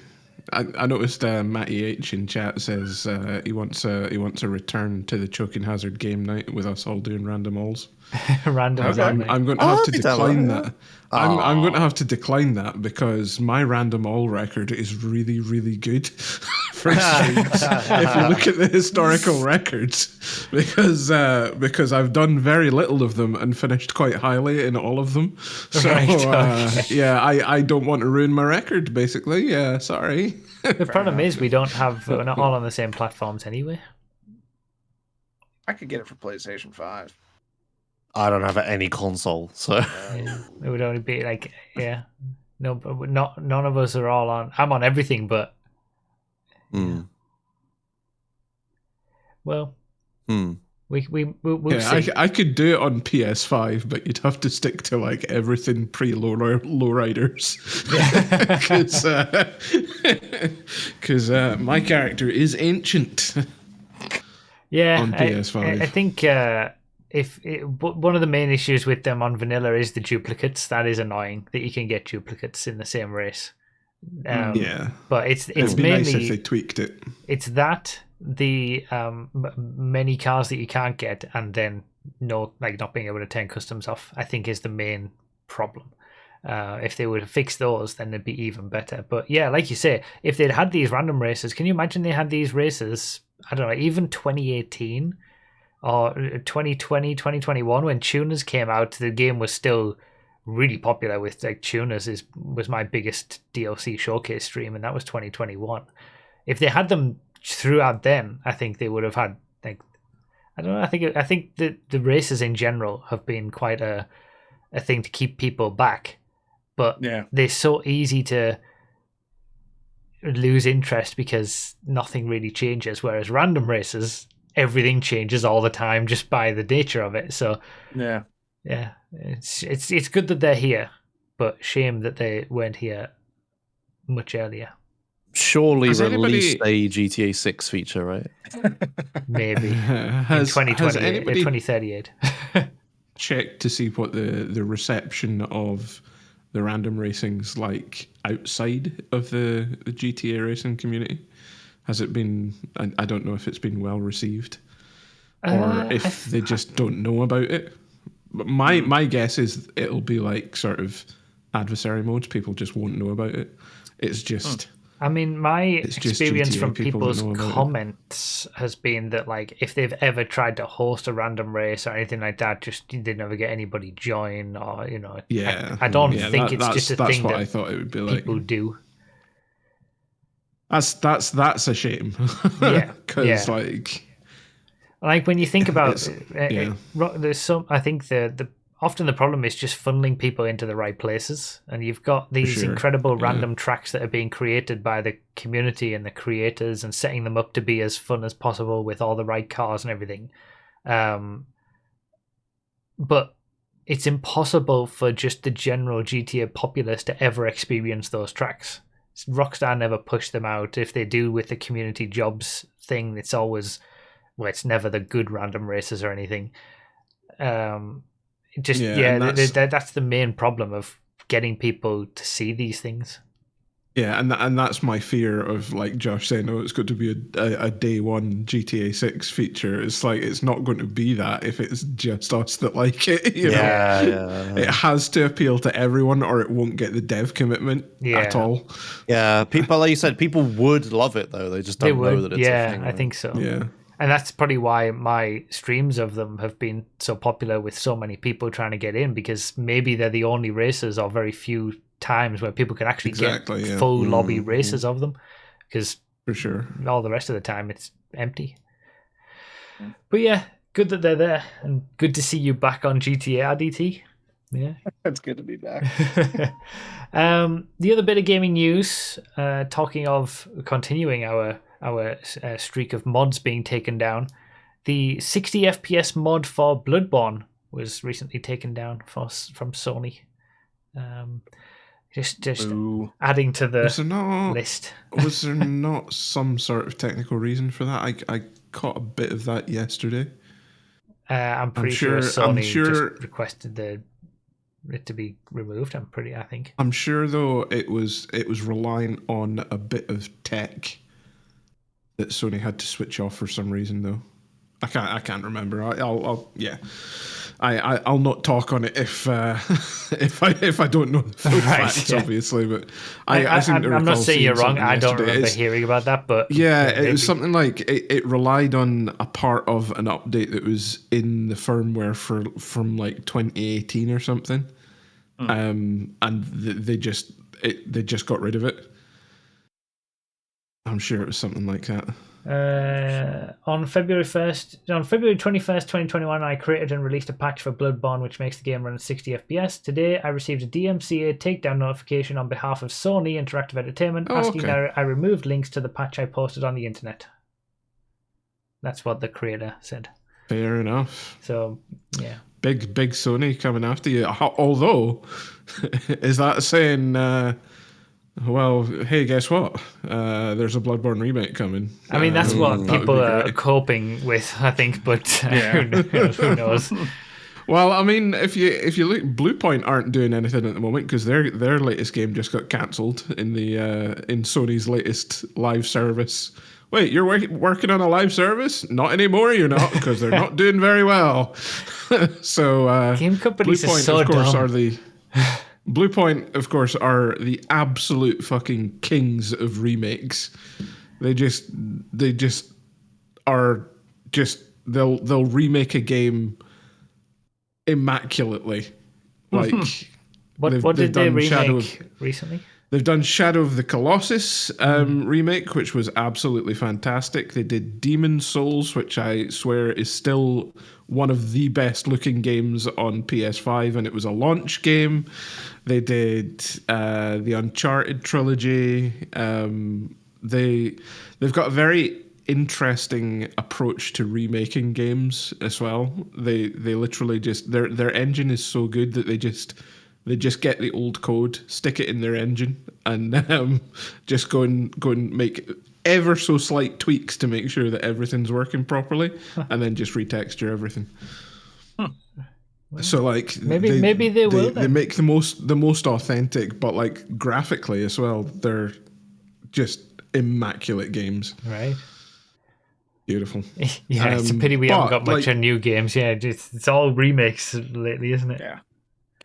I noticed Matty H in chat says he wants a return to the Choking Hazard game night with us all doing random alls. Random. Okay. I'm going to have to decline that. I'm going to have to decline that because my random all record is really, really good for streams. If you look at the historical records, because I've done very little of them and finished quite highly in all of them. So I don't want to ruin my record. Basically, yeah. Sorry. The problem is we're not all on the same platforms anyway. I could get it for PlayStation 5. I don't have any console, so it would only be like none of us are all on. I'm on everything, but well, we'll see. I could do it on PS5, but you'd have to stick to like everything pre-lowriders, because my character is ancient. Yeah, on PS5. I think. One of the main issues with them on vanilla is the duplicates. That is annoying that you can get duplicates in the same race. But it's mainly nice if they tweaked it. It's that the many cars that you can't get, and then not being able to turn customs off, I think is the main problem. If they would fix those, then it'd be even better. But yeah, like you say, if they'd had these random races, can you imagine they had these races? I don't know, even 2018. Or 2020, 2021, when Tuners came out, the game was still really popular with like Tuners was my biggest DLC showcase stream, and that was 2021. If they had them throughout then, I think they would have had like, I don't know, I think that the races in general have been quite a thing to keep people back, but they're so easy to lose interest because nothing really changes, whereas random races, everything changes all the time just by the nature of it. So it's good that they're here, but shame that they weren't here much earlier. Surely release a GTA 6 feature, right? Maybe in 2038. Checked to see what the reception of the random racing's like outside of the GTA racing community. Has it been? I don't know if it's been well received, or if they just don't know about it. But my guess is it'll be like sort of adversary modes. People just won't know about it. It's just. I mean, my experience from people's comments has been that like if they've ever tried to host a random race or anything like that, just they never get anybody join, or I don't think it's just a thing that I thought it would be like. People do. That's a shame. Yeah, because like Like when you think about there's some. I think the often the problem is just funneling people into the right places, and you've got these incredible random tracks that are being created by the community and the creators, and setting them up to be as fun as possible with all the right cars and everything. But it's impossible for just the general GTA populace to ever experience those tracks. Rockstar never push them out. If they do with the community jobs thing, it's always, well, it's never the good random races or anything. That's the main problem of getting people to see these things. Yeah, and that's my fear of, like Josh saying, oh, it's going to be a day one GTA 6 feature. It's like, it's not going to be that if it's just us that like it. You know? It has to appeal to everyone, or it won't get the dev commitment at all. Yeah, people, like you said, people would love it though. They just don't know that it's a thing. Yeah, I think so. Yeah. And that's probably why my streams of them have been so popular with so many people trying to get in, because maybe they're the only races or very few times where people can actually get full lobby races of them, because for sure all the rest of the time it's empty. But yeah, good that they're there, and good to see you back on GTA, RDT. Yeah, it's good to be back. The other bit of gaming news, talking of continuing our streak of mods being taken down, the 60 FPS mod for Bloodborne was recently taken down from Sony. Just adding to the list. Was there not some sort of technical reason for that? I caught a bit of that yesterday. I'm pretty sure Sony just requested it to be removed. I think. I'm sure though it was relying on a bit of tech that Sony had to switch off for some reason though. I can't remember. I'll not talk on it if I don't know the full facts, obviously. But I'm not saying you're wrong. I don't remember hearing about that, but it was something like it relied on a part of an update that was in the firmware from like 2018 or something, and they just got rid of it. I'm sure it was something like that. On February 21st, 2021, I created and released a patch for Bloodborne which makes the game run at 60 FPS. Today, I received a DMCA takedown notification on behalf of Sony Interactive Entertainment asking that I removed links to the patch I posted on the internet. That's what the creator said. Fair enough. So, yeah. Big Sony coming after you. Although, is that saying... well, hey, guess what? There's a Bloodborne remake coming. I mean, that's what people are coping with, I think, but who knows? Well, I mean, if you look, Bluepoint aren't doing anything at the moment because their latest game just got cancelled in Sony's latest live service. Wait, you're working on a live service? Not anymore, you're not, because they're not doing very well. So game companies Bluepoint, are so of course, dumb. Bluepoint, of course, are the absolute fucking kings of remakes. They just are they'll remake a game immaculately. Like what did they remake recently? They've done Shadow of the Colossus remake, which was absolutely fantastic. They did Demon Souls, which I swear is still one of the best looking games on PS5, and it was a launch game. They did the Uncharted trilogy. They've got a very interesting approach to remaking games as well. They literally just their engine is so good that they just get the old code, stick it in their engine, and just go and make ever so slight tweaks to make sure that everything's working properly, and then just retexture everything. So like maybe they will. They make the most authentic, but like graphically as well, they're just immaculate games. Right. Beautiful. Yeah, it's a pity we haven't got much on new games. Yeah, it's all remakes lately, isn't it? Yeah.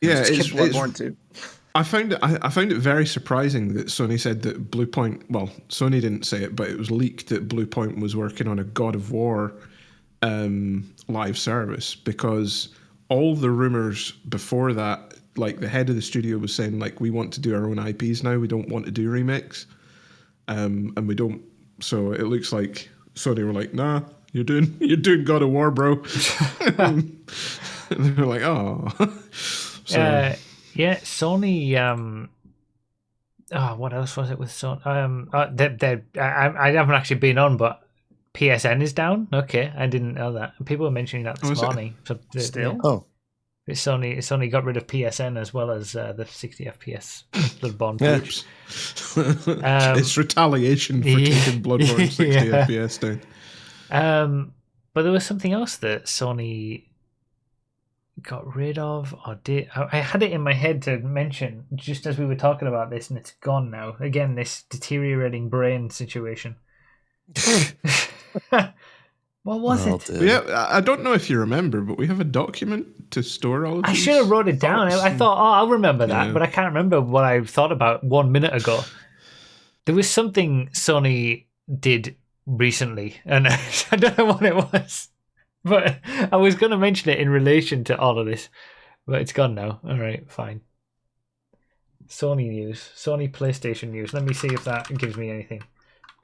Yeah, it's Bloodborne too. I found it very surprising that Sony said that Bluepoint. Well, Sony didn't say it, but it was leaked that Bluepoint was working on a God of War live service, because all the rumors before that, like the head of the studio was saying, like, we want to do our own IPs now. We don't want to do remakes, and we don't. So it looks like Sony were like, nah, You're doing God of War, bro. And they were like, oh. So, Sony. What else was it with Sony? I haven't actually been on, but PSN is down. Okay, I didn't know that. People were mentioning that this morning. So, Still? Sony got rid of PSN as well as the 60 FPS Bloodborne patch. It's retaliation for taking Bloodborne 60 FPS down. But there was something else that Sony got rid of, or did. I had it in my head to mention just as we were talking about this, and it's gone now. Again, this deteriorating brain situation. What was it? Yeah, I don't know if you remember, but we have a document to store all of these. I should have wrote it down. I thought, I'll remember that, but I can't remember what I thought about 1 minute ago. There was something Sony did recently, and I don't know what it was. But I was going to mention it in relation to all of this, but it's gone now. All right, fine. Sony news, Sony PlayStation news. Let me see if that gives me anything.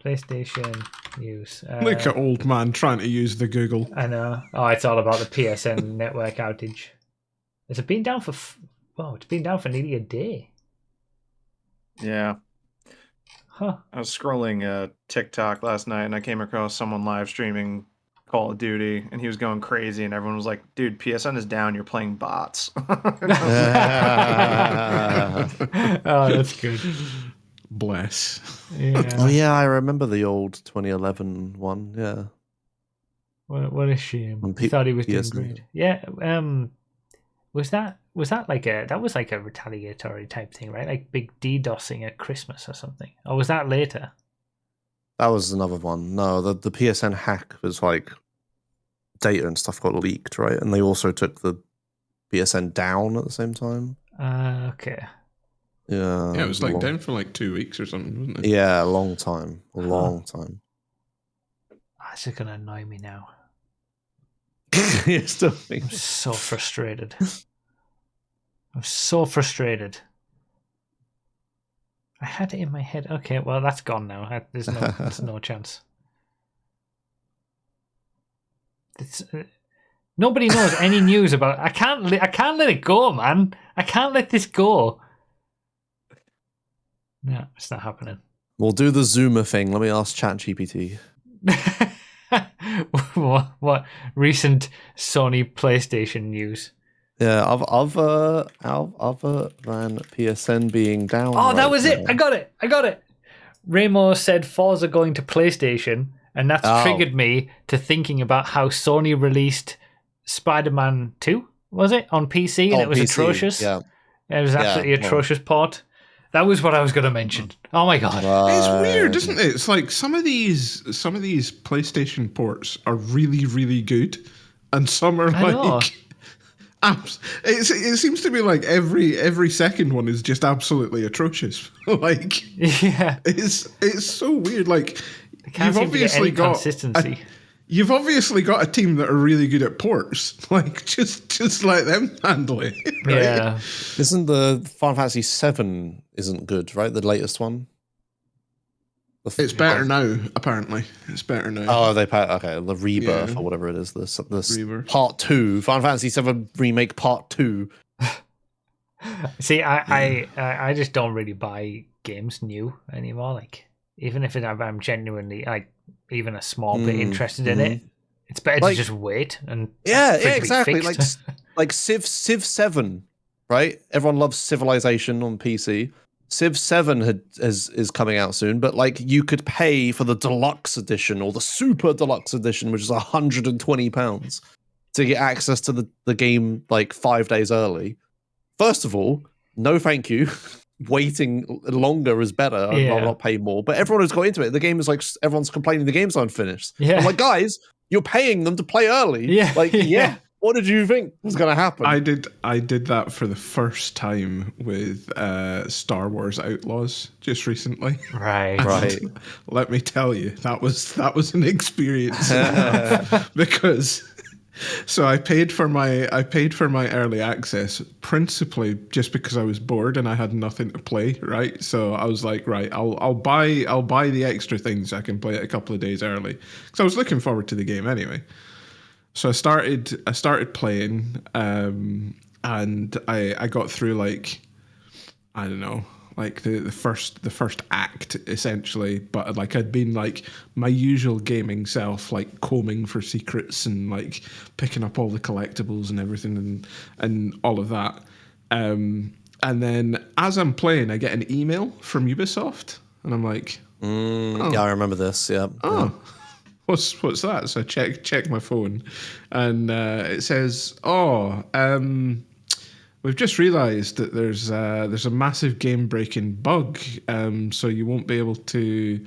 PlayStation news. Like an old man trying to use the Google. I know. Oh, it's all about the PSN network outage. Has it been down for? It's been down for nearly a day. Yeah. Huh. I was scrolling TikTok last night, and I came across someone live streaming Call of Duty, and he was going crazy, and everyone was like, dude, PSN is down, you're playing bots. Oh, that's good. Bless. Yeah. Oh yeah, I remember the old 2011 one. Yeah. What a shame. I thought he was doing great. Yeah. Was that like a retaliatory type thing, right? Like big DDoSing at Christmas or something? Or was that later? That was another one. No, the PSN hack was like data and stuff got leaked, right? And they also took the PSN down at the same time. Okay. Yeah. Yeah, it was like down for like 2 weeks or something, wasn't it? Yeah, a long time. A long time. This is gonna annoy me now. You're still I'm so frustrated. I'm so frustrated. I had it in my head. Okay, well that's gone now. There's no chance. Nobody knows any news about. I can't let it go, man. I can't let this go. No, it's not happening. We'll do the Zoomer thing. Let me ask ChatGPT. What recent Sony PlayStation news? Yeah, other than PSN being down. Oh, that was it. I got it. Ramo said Forza going to PlayStation, and that's triggered me to thinking about how Sony released Spider-Man 2, was it, on PC, and it was PC, atrocious. Yeah. It was absolutely atrocious port. That was what I was going to mention. Oh my god. It's weird, isn't it? It's like some of these PlayStation ports are really, really good, and some are like it seems to be like every second one is just absolutely atrocious. Like, yeah, it's so weird. Like, you've obviously got consistency. You've obviously got a team that are really good at ports. Like, just let them handle it. Right? Yeah. Isn't the Final Fantasy 7 isn't good, right? The latest one. It's better now, apparently. It's better now. Oh, the Rebirth or whatever it is. This Part 2, Final Fantasy 7 Remake Part 2. See, I just don't really buy games new anymore. Like, even if I'm genuinely like even a small bit interested in it, it's better to just wait and exactly. Like Civ 7, right? Everyone loves Civilization on PC. Civ 7 is coming out soon, but like you could pay for the deluxe edition or the super deluxe edition, which is £120 to get access to the game like 5 days early. First of all, no thank you. Waiting longer is better. I'll not pay more. But everyone who's got into it, the game is like everyone's complaining the game's unfinished. Yeah. I'm like, guys, you're paying them to play early. Yeah. Like, what did you think was going to happen? I did that for the first time with Star Wars Outlaws just recently. Right. Let me tell you, that was an experience because So I paid for my early access principally just because I was bored and I had nothing to play, right? So I was like, right, I'll buy the extra things so I can play it a couple of days early because I was looking forward to the game anyway. So I started playing, and I got through like, I don't know, like the first act essentially, but like I'd been like my usual gaming self, like combing for secrets and like picking up all the collectibles and everything and all of that. And then as I'm playing, I get an email from Ubisoft, and I'm like, yeah, I remember this. Yeah. Oh. Yeah. What's that? So I check my phone, and it says, we've just realised that there's a massive game breaking bug, so you won't be able to.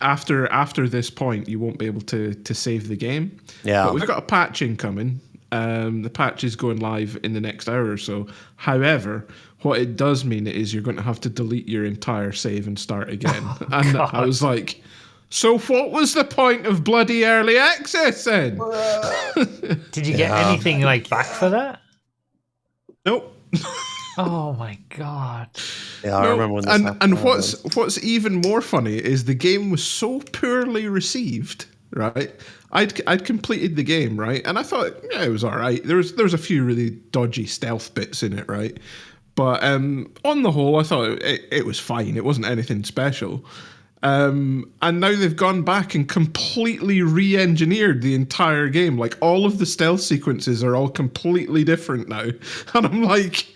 After this point, you won't be able to save the game. Yeah, but we've got a patch incoming. The patch is going live in the next hour or so. However, what it does mean is you're going to have to delete your entire save and start again. And God. I was like, so what was the point of bloody early access then? Did you get anything like back for that? Nope. Oh my God. Yeah, I remember when this happened. And what's even more funny is the game was so poorly received, right? I'd completed the game, right? And I thought, yeah, it was all right. There was a few really dodgy stealth bits in it, right? But on the whole, I thought it was fine. It wasn't anything special. And now they've gone back and completely re-engineered the entire game. Like all of the stealth sequences are all completely different now. And I'm like,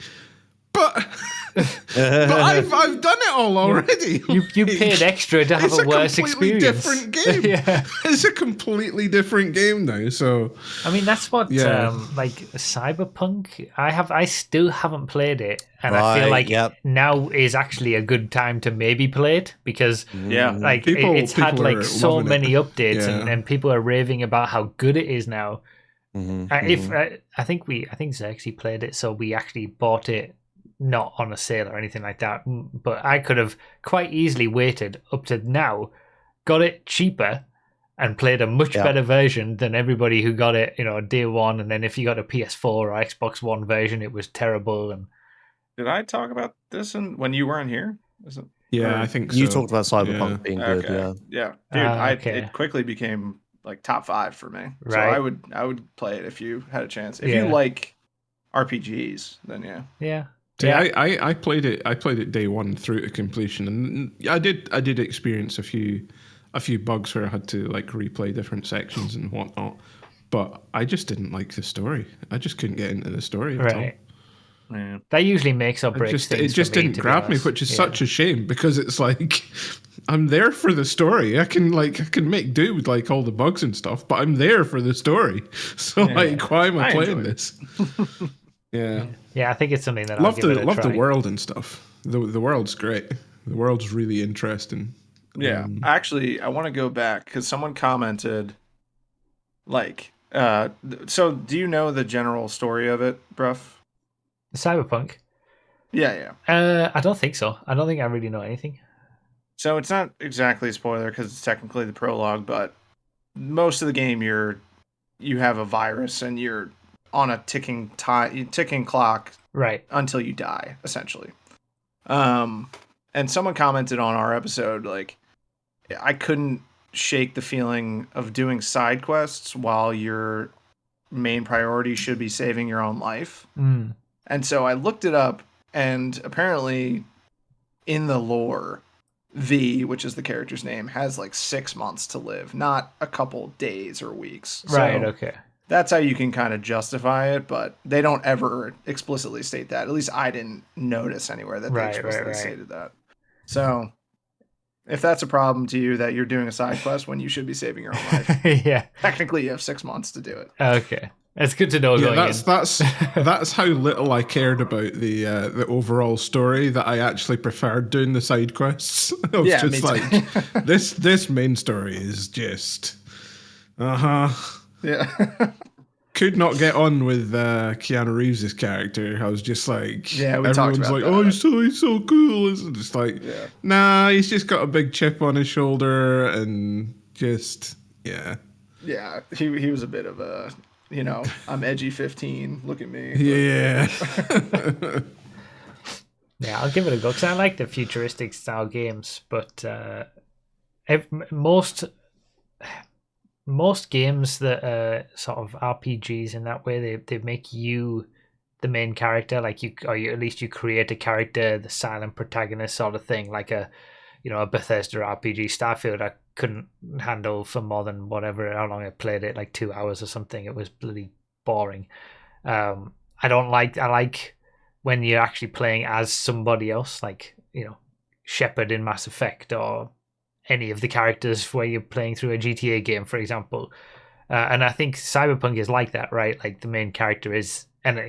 but I've done it all already. You paid extra to have a worse experience. It's a completely different game. Yeah. It's a completely different game now. So I mean, that's what like Cyberpunk. I still haven't played it, and I feel like now is actually a good time to maybe play it because like it's had like so many updates, and people are raving about how good it is now. I think Xerxes played it, so we actually bought it. Not on a sale or anything like that, but I could have quite easily waited up to now, got it cheaper, and played a much better version than everybody who got it, day one. And then if you got a PS4 or Xbox One version, it was terrible. And did I talk about this when you weren't here? I think so. You talked about Cyberpunk being good. Yeah, dude, it quickly became like top 5 for me. Right. So I would play it if you had a chance. If you like RPGs, then yeah. Yeah, I played it. I played it day one through to completion, and I did experience a few bugs where I had to like replay different sections and whatnot. But I just didn't like the story. I just couldn't get into the story at all. Yeah. That usually makes or breaks things. It just didn't grab me, which is such a shame because it's like I'm there for the story. I can make do with like all the bugs and stuff, but I'm there for the story. So why am I playing this? Yeah, I think it's something that love the world and stuff. The world's great. The world's really interesting. Yeah, actually, I want to go back because someone commented, like, so do you know the general story of it, Bruff? Cyberpunk? Yeah. I don't think so. I don't think I really know anything. So it's not exactly a spoiler because it's technically the prologue, but most of the game you have a virus and you're on a ticking clock, right, until you die, essentially. And someone commented on our episode, like, I couldn't shake the feeling of doing side quests while your main priority should be saving your own life. And so I looked it up, and apparently in the lore, V, which is the character's name, has like 6 months to live, not a couple days or weeks. Right, okay. That's how you can kind of justify it, but they don't ever explicitly state that. At least I didn't notice anywhere that they explicitly stated that. So if that's a problem to you that you're doing a side quest when you should be saving your own life, technically you have 6 months to do it. Okay. It's good to know going in. That's how little I cared about the overall story that I actually preferred doing the side quests. I was just like, this main story is just Yeah. Could not get on with Keanu Reeves' character. I was just like, everyone's like, oh, he's so cool. It's just like, nah, he's just got a big chip on his shoulder and just, Yeah, he was a bit of a, I'm edgy 15. Look at me. Yeah. Yeah, I'll give it a go because I like the futuristic style games, but most games that are sort of RPGs in that way, they make you the main character, like at least you create a character, the silent protagonist sort of thing, like a Bethesda RPG. Starfield I couldn't handle for more than how long I played it, like 2 hours or something. It was bloody boring. I like when you're actually playing as somebody else, like Shepard in Mass Effect, or any of the characters where you're playing through a GTA game, for example. And I think Cyberpunk is like that, right? Like the main character is, and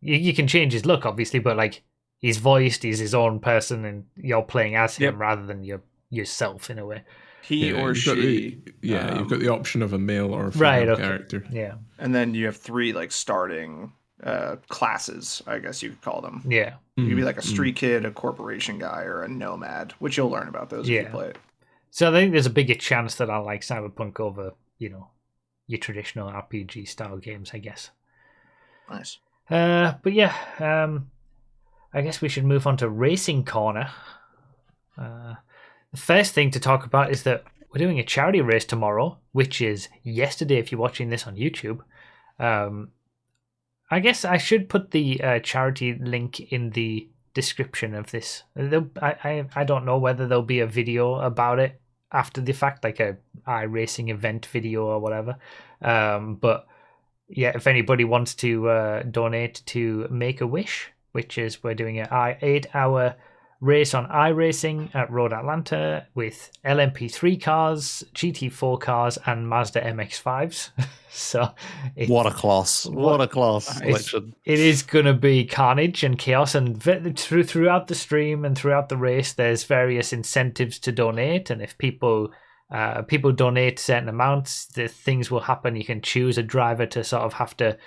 you can change his look, obviously, but like he's voiced, he's his own person, and you're playing as him rather than yourself in a way. He or she. You've got the option of a male or a female character. Yeah. And then you have 3 like starting classes, I guess you could call them. Yeah. You could be like a street kid, a corporation guy, or a nomad, which you'll learn about those if you play it. So I think there's a bigger chance that I'll like Cyberpunk over, your traditional RPG style games, I guess. Nice. But yeah, I guess we should move on to Racing Corner. The first thing to talk about is that we're doing a charity race tomorrow, which is yesterday if you're watching this on YouTube. I guess I should put the charity link in the description of this. I don't know whether there'll be a video about it after the fact, like a iRacing event video or whatever. But yeah, if anybody wants to donate to Make-A-Wish, which is we're doing an 8-hour race on iRacing at Road Atlanta with LMP3 cars, GT4 cars, and Mazda MX-5s. So what a class! What a class selection! It is going to be carnage and chaos, and throughout the stream and throughout the race, there's various incentives to donate, and if people donate certain amounts, the things will happen. You can choose a driver to sort of have to.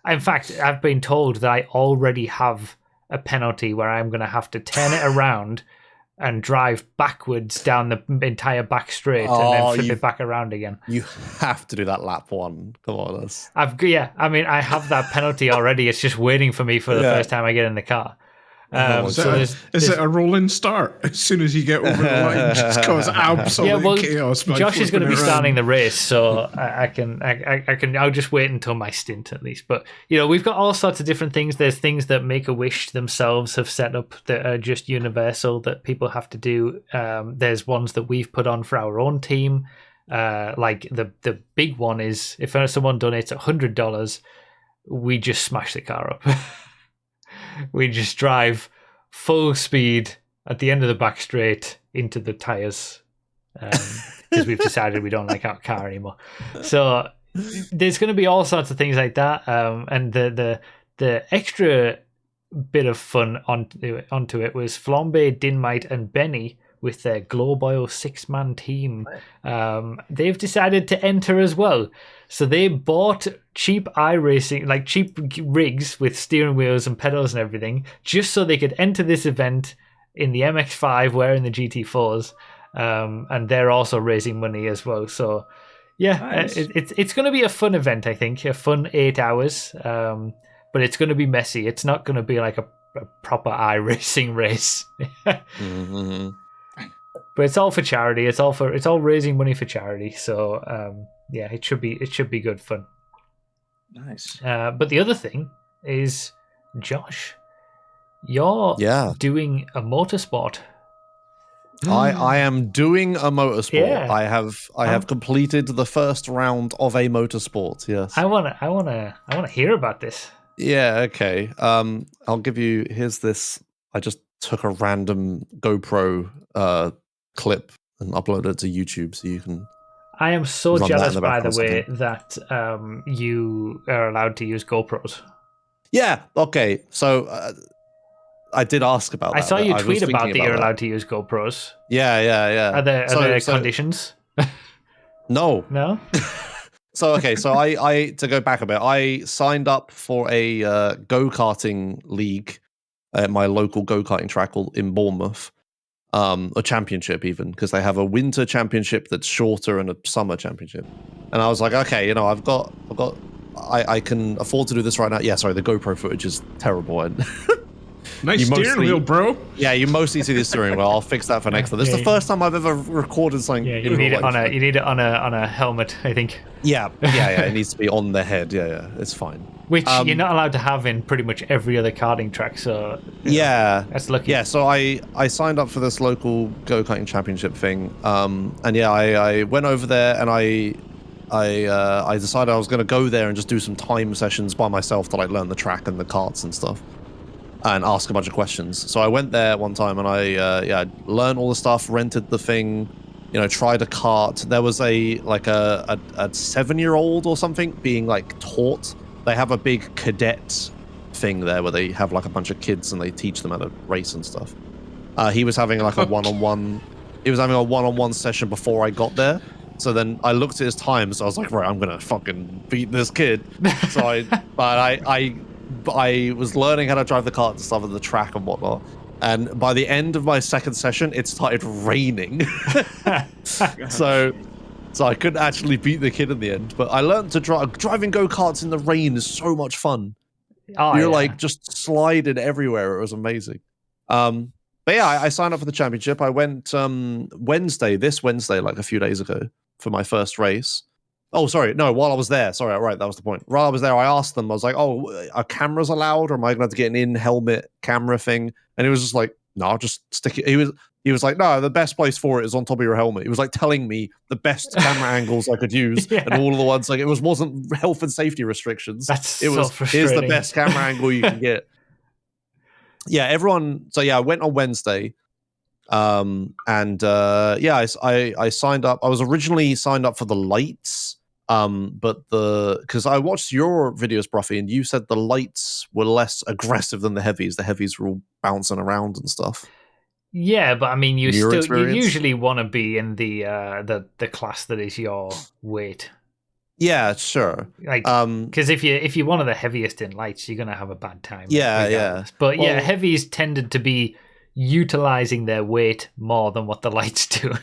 In fact, I've been told that I already have a penalty where I'm going to have to turn it around and drive backwards down the entire back straight and then flip it back around again. You have to do that lap 1. Come on, I have that penalty already. It's just waiting for me for the first time I get in the car. Is it a rolling start as soon as you get over the line? Just cause absolute chaos. Josh is going to be starting the race, so I'll just wait until my stint at least. But we've got all sorts of different things. There's things that Make-A-Wish themselves have set up that are just universal that people have to do. There's ones that we've put on for our own team. Like the big one is if someone donates $100, we just smash the car up. We just drive full speed at the end of the back straight into the tires because we've decided we don't like our car anymore. So there's going to be all sorts of things like that, and the extra bit of fun onto it was Flambe, Dinmite, and Benny with their Globe Oil 6-man team. They've decided to enter as well. So they bought cheap iRacing, like cheap rigs with steering wheels and pedals and everything, just so they could enter this event in the MX-5 wearing the GT4s. And they're also raising money as well. So yeah, nice. It's going to be a fun event, I think. A fun 8 hours. But it's going to be messy. It's not going to be like a proper iRacing race. Mm-hmm. But it's all for charity. It's all raising money for charity. So yeah, it should be good fun. Nice. But the other thing is, Josh, you're doing a motorsport. I am doing a motorsport. Yeah. I have completed the first round of a motorsport. Yes. I wanna hear about this. Yeah. Okay. I'll give you. Here's this. I just took a random GoPro clip and uploaded it to YouTube, so you can. I am so jealous, by the way, that you are allowed to use GoPros. Yeah. Okay. So I did ask about that. I saw you tweet about that you're allowed to use GoPros. Yeah. Are there conditions? No. No? So I to go back a bit, I signed up for a go-karting league at my local go-karting track in Bournemouth. a championship even, because they have a winter championship that's shorter and a summer championship. And I was like, okay, you know, I can afford to do this right now. Yeah, sorry, the GoPro footage is terrible. And nice steering wheel, bro. Yeah, you mostly see the steering wheel. I'll fix that for next time. This is the first time I've ever recorded something. Yeah, you need it on a helmet, I think. Yeah. It needs to be on the head. Yeah, it's fine. Which you're not allowed to have in pretty much every other karting track. So that's lucky. Yeah, so I signed up for this local go-karting championship thing. And yeah, I went over there and I decided I was going to go there and just do some time sessions by myself to like learn the track and the karts and stuff, and ask a bunch of questions. So I went there one time and I learned all the stuff, rented the thing, you know, tried a kart. There was a 7-year-old or something being like taught. They have a big cadet thing there where they have like a bunch of kids and they teach them how to race and stuff. He was having like a one-on-one. He was having a one-on-one session before I got there. So then I looked at his times. So I was like, right, I'm gonna fucking beat this kid. So I was learning how to drive the kart and stuff on the track and whatnot. And by the end of my second session, it started raining. So I couldn't actually beat the kid in the end. But I learned to driving go-karts in the rain is so much fun. You're like just sliding everywhere. It was amazing. But yeah, I signed up for the championship. I went this Wednesday, like a few days ago, for my first race. Oh, sorry. No, while I was there. Sorry, right, that was the point. While I was there, I asked them, I was like, oh, are cameras allowed? Or am I going to have to get an in-helmet camera thing? And he was just like, no, I'll just stick it. He was like, no, the best place for it is on top of your helmet. He was like telling me the best camera angles I could use. And all of the ones, like, wasn't health and safety restrictions. Here's the best camera angle you can get. Yeah, everyone. So yeah, I went on Wednesday. I signed up. I was originally signed up for the lights. But because I watched your videos, Bruffy, and you said the lights were less aggressive than the heavies. The heavies were all bouncing around and stuff. Yeah, but I mean, you usually want to be in the class that is your weight. Yeah, sure. Like, because if you're one of the heaviest in lights, you're gonna have a bad time. Yeah. But heavies tended to be utilizing their weight more than what the lights do.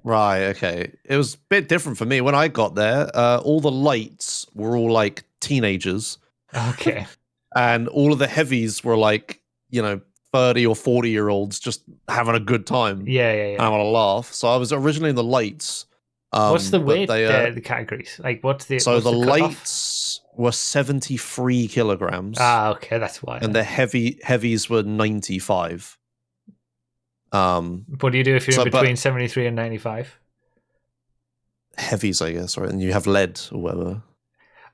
Right, okay. It was a bit different for me. When I got there, all the lights were all like teenagers. Okay. And all of the heavies were like, 30 or 40-year-olds just having a good time. Yeah. Having a laugh. So I was originally in the lights. What's the weight, the categories? Like, the lights were 73 kilograms. Ah, okay, that's why. And the heavies were 95. What do you do if you're between 73 and 95? Heavies, I guess, right? And you have lead or whatever.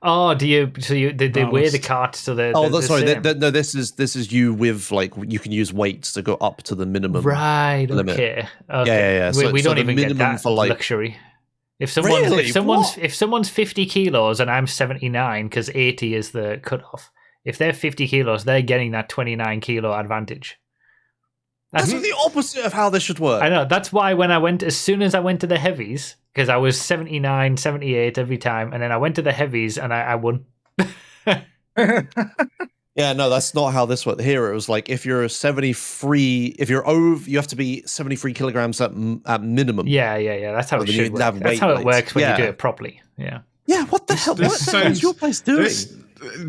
Oh, do you? So they weigh the cart so they're sorry. No, this is you with like you can use weights to go up to the minimum. Right. Limit. Okay. Yeah. We don't even get that for luxury. If someone's 50 kilos and I'm 79 because 80 is the cutoff, if they're 50 kilos, they're getting that 29 kilo advantage. That's the opposite of how this should work. I know. That's why as soon as I went to the heavies, because I was 79, 78 every time, and then I went to the heavies and I won. Yeah, no, that's not how this worked. Here it was like if you're 73, if you're over, you have to be 73 kilograms at minimum. Yeah. That's how it should work. That's how it works when you do it properly. Yeah. Yeah, what the hell? What the hell is your place doing?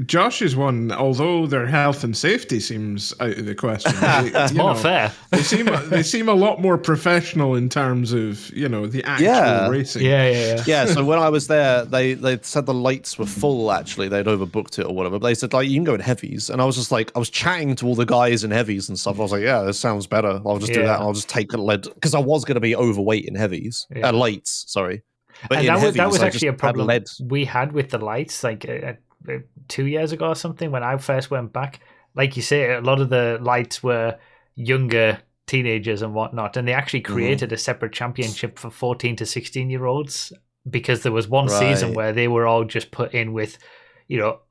Josh's one, although their health and safety seems out of the question, it's more fair. They seem a lot more professional in terms of the actual racing. Yeah. So when I was there, they said the lights were full. Actually, they'd overbooked it or whatever. But they said like you can go in heavies, and I was just like, I was chatting to all the guys in heavies and stuff. I was like, yeah, this sounds better. I'll just do that. And I'll just take a lead because I was going to 'be overweight in heavies. Lights, sorry. But and that was actually a problem we had with the lights, like 2 years ago or something, when I first went back. Like you say, a lot of the lights were younger teenagers and whatnot, and they actually created a separate championship for 14 to 16-year-olds because there was one season where they were all just put in with,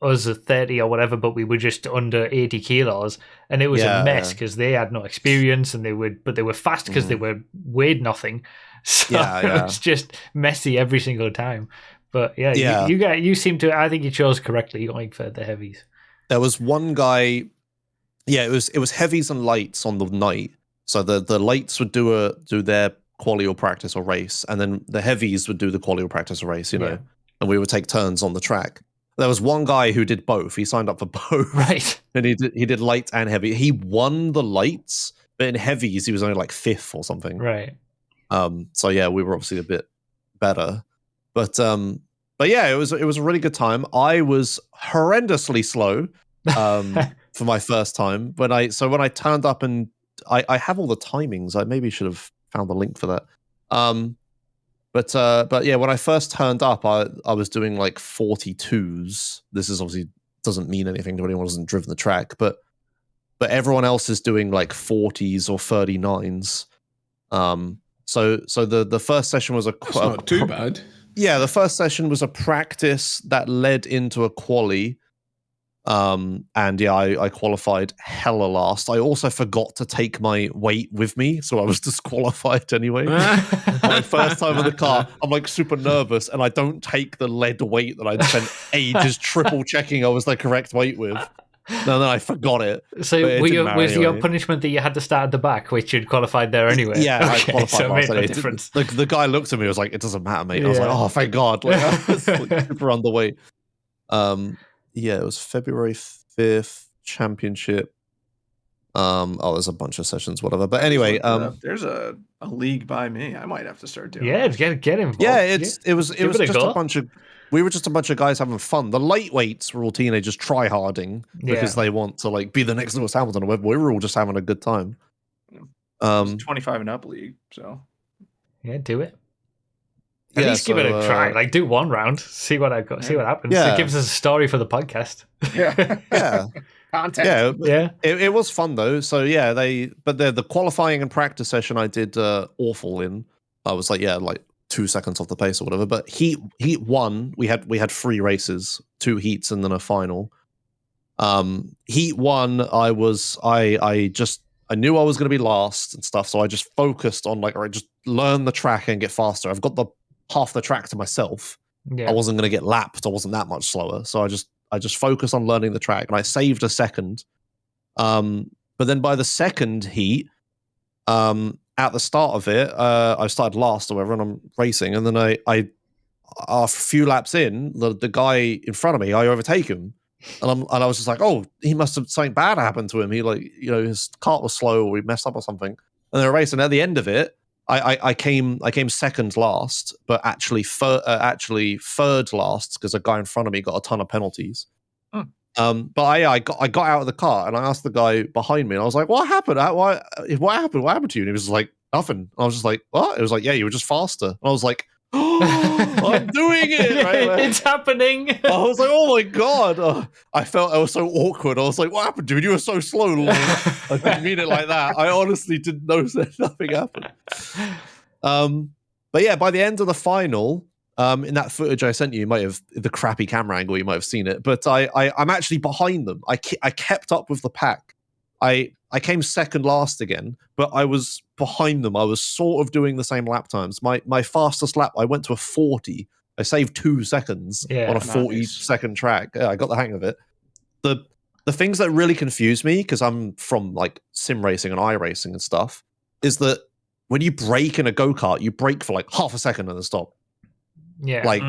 us at 30 or whatever, but we were just under 80 kilos, and it was a mess because they had no experience, and they were fast because they weighed nothing. So it was just messy every single time. But you seem to. I think you chose correctly going for the heavies. There was one guy. Yeah, it was heavies and lights on the night. So the lights would do their quali or practice or race, and then the heavies would do the quali or practice or race, and we would take turns on the track. There was one guy who did both. He signed up for both. Right. And he did light and heavy. He won the lights, but in heavies he was only like 5th or something. Right. So yeah, we were obviously a bit better. But yeah, it was a really good time. I was horrendously slow for my first time. When I turned up, and I have all the timings. I maybe should have found the link for that. But yeah, when I first turned up, I was doing like 42s. This is obviously doesn't mean anything to anyone who hasn't driven the track, but everyone else is doing like 40s or 39s. So the first session was That's not too bad. Yeah, the first session was a practice that led into a quali. And yeah, I qualified hella last. I also forgot to take my weight with me, so I was disqualified anyway. My first time in the car, I'm like super nervous, and I don't take the lead weight that I'd spent ages triple checking I was the correct weight with. No, then I forgot it. So was your punishment that you had to start at the back, which you'd qualified there anyway? Yeah, okay, I qualified so last. It made no difference. The guy looked at me and was like, "It doesn't matter, mate." I was like, "Oh, thank God." Like, I was like, super underweight. Yeah, it was February 5th championship. There's a bunch of sessions, whatever. But anyway, there's a league by me. I might have to start doing. Yeah, get involved. Yeah, it was just a bunch of. We were just a bunch of guys having fun. The lightweights were all teenagers try-harding because they want to like be the next Lewis Hamilton or whatever. We were all just having a good time. 25 and up league, so yeah, do it. At least give it a try. Like, do one round, see what see what happens. Yeah. It gives us a story for the podcast. Yeah. Content. Yeah. It was fun though. So yeah, the qualifying and practice session I did awful in. I was like 2 seconds off the pace or whatever. But heat 1, we had 3 races, 2 heats and then a final. Heat 1, I knew I was going to be last and stuff, so I just focused on just learn the track and get faster. I've got half the track to myself. Yeah. I wasn't going to get lapped. I wasn't that much slower, so I just focused on learning the track, and I saved a second. But then by the second heat, at the start of it, I started last or whatever, and I'm racing, and then I a few laps in, the guy in front of me, I overtake him, and I was just like, oh, he must have something bad happened to him. He his kart was slow, or he messed up or something. And then racing at the end of it, I came second last, but actually third last because a guy in front of me got a ton of penalties. But I got out of the car and I asked the guy behind me, and I was like, "What happened? What happened? What happened to you?" And he was like, "Nothing." And I was just like, "What?" It was like, "Yeah, you were just faster." And I was like, "Oh, I'm doing it! Right? It's happening!" I was like, "Oh my God!" I felt I was so awkward. I was like, "What happened, dude? You were so slow." I didn't mean it like that. I honestly didn't know that nothing happened. But yeah, by the end of the final. In that footage I sent you, might have the crappy camera angle. You might have seen it, but I'm actually behind them. I kept up with the pack. I came second last again, but I was behind them. I was sort of doing the same lap times. My fastest lap, I went to a 40. I saved 2 seconds on a 40-second track. Yeah, I got the hang of it. The things that really confuse me, because I'm from like sim racing and iRacing and stuff, is that when you brake in a go-kart, you brake for like half a second and then stop. Yeah. Like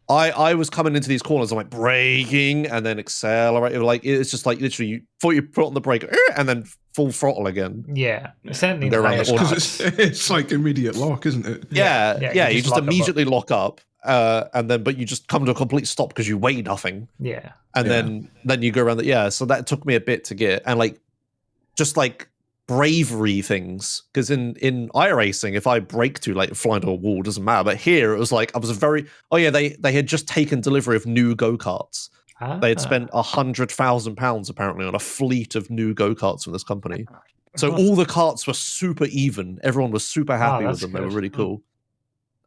I was coming into these corners, I'm like braking and then accelerating. Like it's just like literally you thought you put on the brake and then full throttle again. Yeah. Certainly because it's like immediate lock, isn't it? Yeah. You just immediately lock up. And then but you just come to a complete stop because you weigh nothing. Yeah. And then you go around so that took me a bit to get, and like just like bravery things, because in iRacing, if I brake too late, fly into a wall doesn't matter. But here it was like I was they had just taken delivery of new go-karts. They had spent £100,000 apparently on a fleet of new go-karts from this company. So all the karts were super even. Everyone was super happy with them. Good. They were really cool.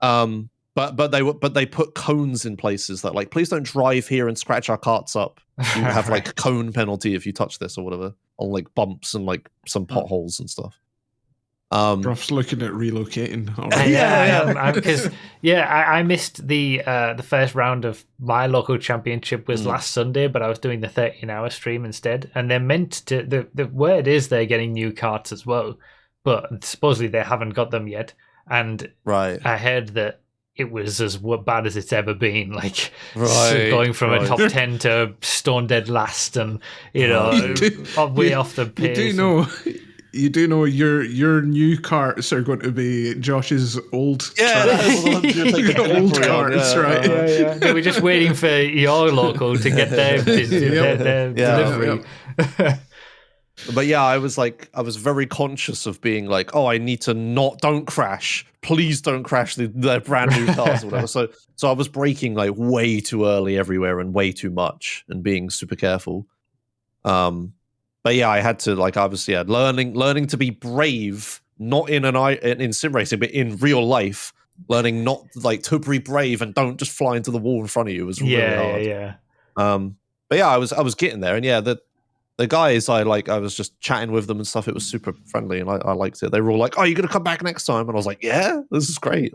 But they put cones in places that like, please don't drive here and scratch our karts up. You have like cone penalty if you touch this or whatever, on like bumps and like some potholes and stuff. Ruff's looking at relocating. Because I missed the first round of my local championship was last Sunday, but I was doing the 13-hour stream instead. And they're meant to. The word is they're getting new karts as well. but supposedly they haven't got them yet. And I heard that it was as bad as it's ever been, like going from a top 10 to stone dead last, and way off the pace. You do know your new carts are going to be Josh's old old carts, right? They were just waiting for your local to get their delivery. But yeah, I was very conscious of being like, oh, I need to don't crash. Please don't crash the brand new cars or whatever. So I was braking like way too early everywhere and way too much and being super careful. But yeah, I had to obviously learning to be brave, not in sim racing, but in real life, learning not to be brave and don't just fly into the wall in front of you was really hard. Yeah. But yeah, I was getting there, and yeah, the guys I was just chatting with them and stuff. It was super friendly, and I liked it. They were all like, "Oh, you're gonna come back next time?" And I was like, "Yeah, this is great."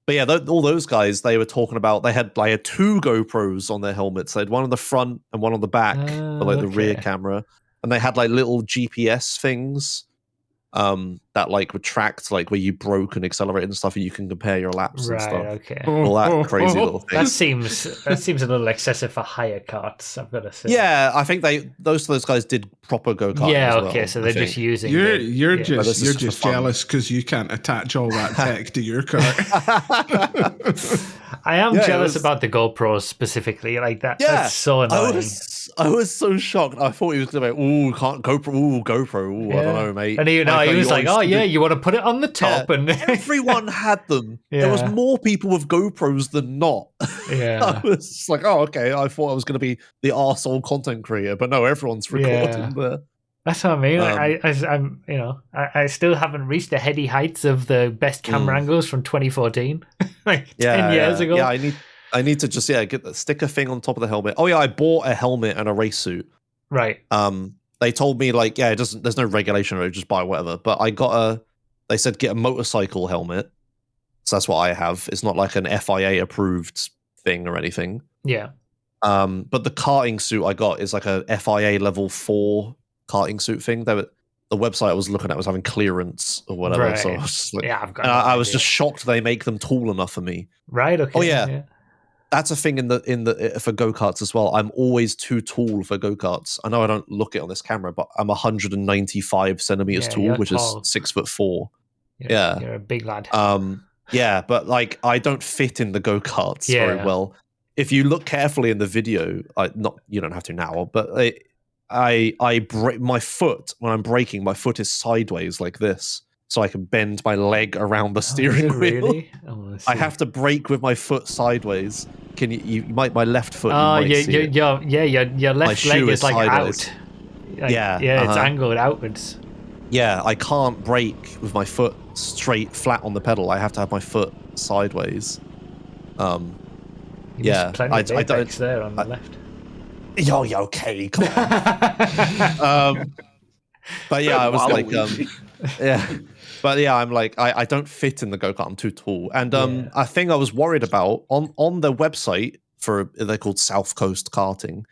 But yeah, all those guys, they were talking about they had 2 GoPros on their helmets. They had one on the front and one on the back for the rear camera, and they had little GPS things that would track where you broke and accelerated and stuff, and you can compare your laps and stuff. Okay. All that crazy little thing. That seems a little excessive for hire karts, I've got to say. Yeah, I think those guys did proper go-karting as well. Okay, so they're just using You're just jealous because you can't attach all that tech to your car. I am jealous about the GoPros specifically. That's so annoying. I was so shocked. I thought he was going to be, ooh, can't GoPro, I don't know, mate. And he was like, oh yeah, you want to put it on the top. And everyone had them. There was more people with GoPros than not. Yeah. I was just like, oh, okay. I thought I was going to be the arsehole content creator, but no, everyone's recording there. That's what I mean. I still haven't reached the heady heights of the best camera angles from 2014, 10 years ago. Yeah, I need to just stick a thing on top of the helmet. Oh yeah, I bought a helmet and a race suit. Right. They told me there's no regulation, just buy whatever. But they said get a motorcycle helmet. So that's what I have. It's not like an FIA approved thing or anything. Yeah. But the karting suit I got is like a FIA level 4 karting suit thing. The website I was looking at was having clearance or whatever. Right. So I was just I've got. I was just shocked they make them tall enough for me. Right. Okay. Oh yeah. That's a thing in the for go-karts as well. I'm always too tall for go-karts. I know I don't look it on this camera, but I'm 195 centimeters tall, which tall. is 6'4". You're a big lad. Yeah, but I don't fit in the go-karts very well. If you look carefully in the video, you don't have to now, but I break my foot when I'm braking. My foot is sideways like this, so I can bend my leg around the steering wheel. Really? I have to brake with my foot sideways. Can you might my left foot? Your left leg is sideways. out. It's angled outwards. Yeah, I can't brake with my foot straight flat on the pedal. I have to have my foot sideways. Plenty of apex there on the left. Yo, okay, come on. But yeah, I was like, But yeah, I'm like, I don't fit in the go-kart. I'm too tall. And a thing I was worried about on the website they're called South Coast Karting.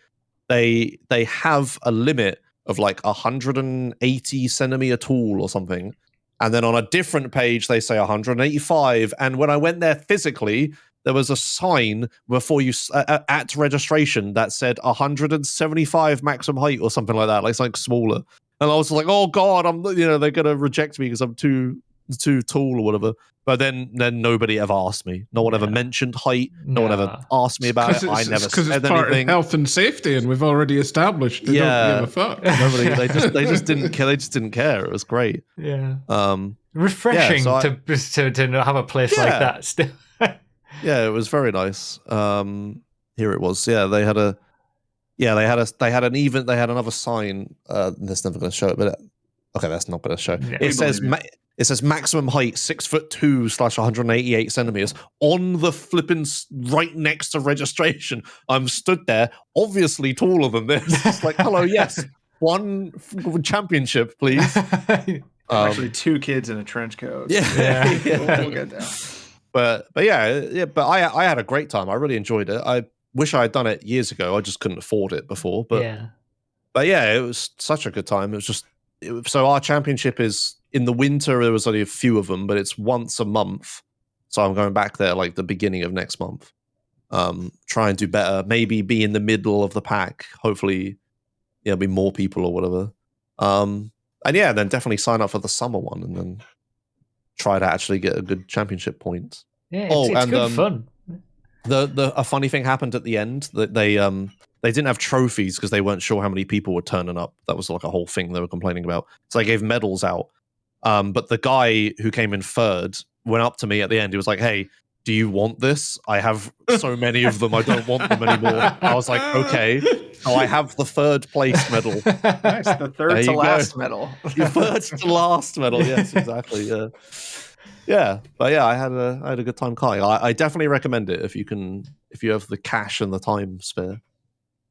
They have a limit of 180 centimeter tall or something. And then on a different page, they say 185. And when I went there physically, there was a sign before you at registration that said 175 maximum height or something like that, something smaller. And I was like, oh God, they're gonna reject me because I'm too tall or whatever. But then nobody ever asked me. No one ever mentioned height. No one ever asked me about it. I never said anything. Because it's part of health and safety, and we've already established they don't give a fuck. Nobody. They just didn't care. They just didn't care. It was great. Yeah. Refreshing to have a place like that still. Yeah, it was very nice. Here it was. Yeah, they had another sign. That's never going to show it, but okay, that's not going to show. Yeah, it says maximum height 6'2" /188 centimeters on the flipping right next to registration. I'm stood there, obviously taller than this. It's like, hello, yes, one championship, please. Actually, 2 kids in a trench coat. Yeah. We'll get down. But I had a great time. I really enjoyed it. I wish I had done it years ago. I just couldn't afford it before. But yeah, it was such a good time. It was just so our championship is in the winter. There was only a few of them, but it's once a month. So I'm going back there like the beginning of next month. Try and do better. Maybe be in the middle of the pack. Hopefully, be more people or whatever. And yeah, then definitely sign up for the summer one, and then try to actually get a good championship point. Yeah, it's good fun. A funny thing happened at the end that they didn't have trophies because they weren't sure how many people were turning up. That was like a whole thing they were complaining about. So they gave medals out. But the guy who came in third went up to me at the end. He was like, "Hey, do you want this? I have so many of them. I don't want them anymore." I was like, "Okay." So I have the third place medal. Nice, the third to last medal. The third to last medal. Yes, exactly. Yeah. Yeah, but yeah, I had a good time karting. I definitely recommend it if you have the cash and the time spare.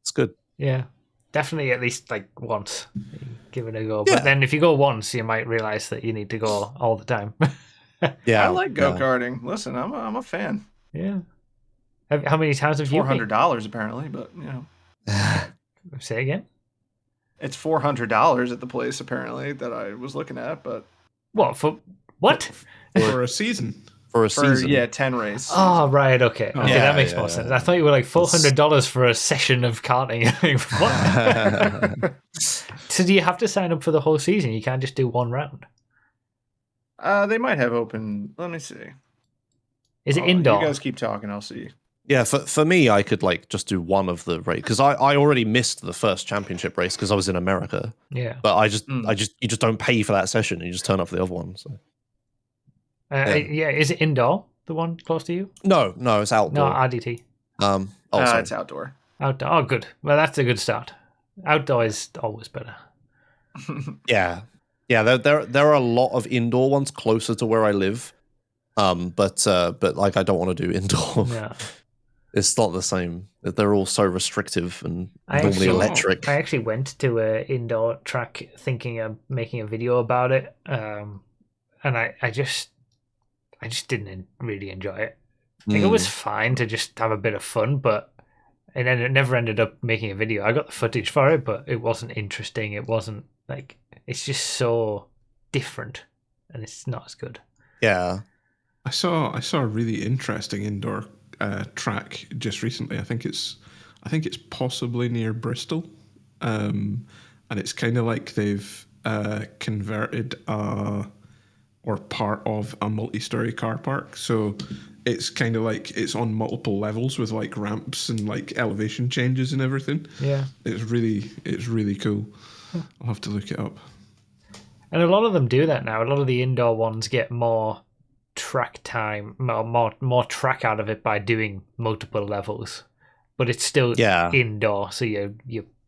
It's good. Yeah, definitely at least like once, give it a go. Yeah. But then if you go once, you might realize that you need to go all the time. Yeah, I like go-karting. Listen, I'm a fan. Yeah. How many times have you? $400 apparently, but you know. Say again. It's $400 at the place apparently that I was looking at, but what for? What? For a season. For a season. Yeah, 10 race. Oh, right. Okay. Okay, that makes more sense. I thought you were like $400 for a session of karting. What? So do you have to sign up for the whole season? You can't just do one round? They might have open. Let me see. Is it indoor? You guys keep talking. I'll see. Yeah, for me, I could like just do one of the race because I already missed the first championship race because I was in America. Yeah. But you just don't pay for that session. You just turn up for the other one. So. Yeah, is it indoor? The one close to you? No, it's outdoor. No, RDT. It's outdoor. Outdoor. Oh, good. Well, that's a good start. Outdoor is always better. Yeah. There are a lot of indoor ones closer to where I live, but like I don't want to do indoor. Yeah. It's not the same. They're all so restrictive and normally electric. I actually went to an indoor track thinking of making a video about it, and I just didn't really enjoy it. I think it was fine to just have a bit of fun, but and then it never ended up making a video. I got the footage for it, but it wasn't interesting. It wasn't like, it's just so different, and it's not as good. Yeah, I saw a really interesting indoor track just recently. I think it's possibly near Bristol, and it's kind of like they've converted or part of a multi-story car park. So it's kind of like it's on multiple levels with like ramps and like elevation changes and everything. Yeah. It's really cool. I'll have to look it up. And a lot of them do that now. A lot of the indoor ones get more track time, more track out of it by doing multiple levels. But it's still indoor, so you're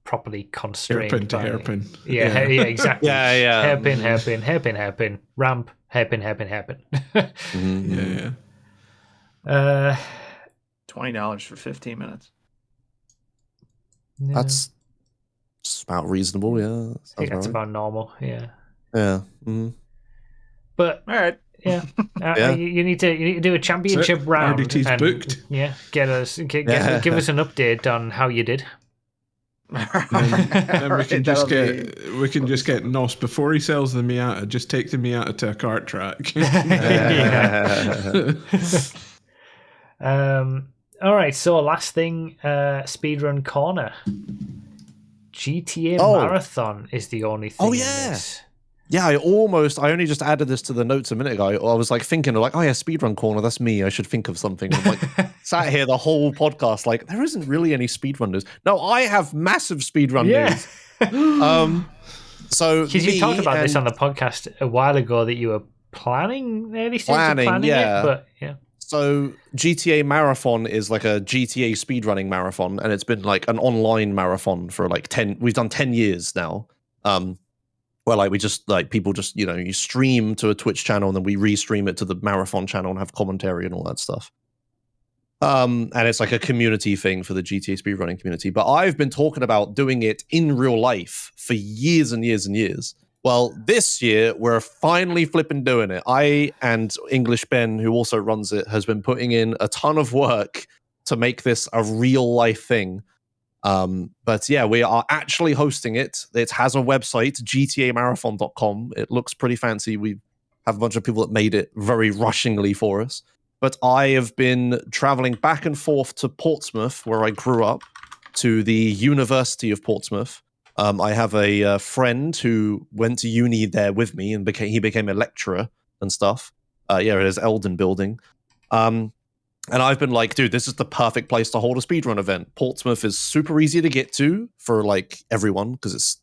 properly constrained. Hairpin to hairpin. Yeah, exactly. Yeah. Hairpin, ramp, hairpin. Mm-hmm. Yeah. $20 for 15 minutes. Yeah. That's about reasonable, yeah. I think that's about normal, yeah. Yeah. Mm-hmm. But all right. Yeah. You need to do a championship round. RDT's and, booked. Yeah, give us an update on how you did. Then we can just get Nos before he sells the Miata. Just take the Miata to a kart track. All right. So last thing, Speedrun Corner. GTA Marathon is the only thing. Oh yeah. Yeah, I only just added this to the notes a minute ago. I was like thinking like, oh yeah, Speedrun Corner, that's me. I should think of something. I'm like sat here the whole podcast like, there isn't really any speedrun news. No, I have massive speedrun news. So because you talked about this on the podcast a while ago that you were planning it, but yeah. So GTA Marathon is like a GTA speedrunning marathon, and it's been like an online marathon for like 10 years now. Where like we just like people just, you stream to a Twitch channel and then we restream it to the marathon channel and have commentary and all that stuff. And it's like a community thing for the GTA speedrunning community. But I've been talking about doing it in real life for years and years and years. Well, this year we're finally flipping doing it. I and English Ben, who also runs it, has been putting in a ton of work to make this a real life thing. But yeah, we are actually hosting it. It has a website, gtamarathon.com. It looks pretty fancy. We have a bunch of people that made it very rushingly for us. But I have been traveling back and forth to Portsmouth, where I grew up, to the University of Portsmouth. I have a friend who went to uni there with me and became a lecturer and stuff. It is Eldon Building. And I've been like, dude, this is the perfect place to hold a speedrun event. Portsmouth is super easy to get to for like everyone because it's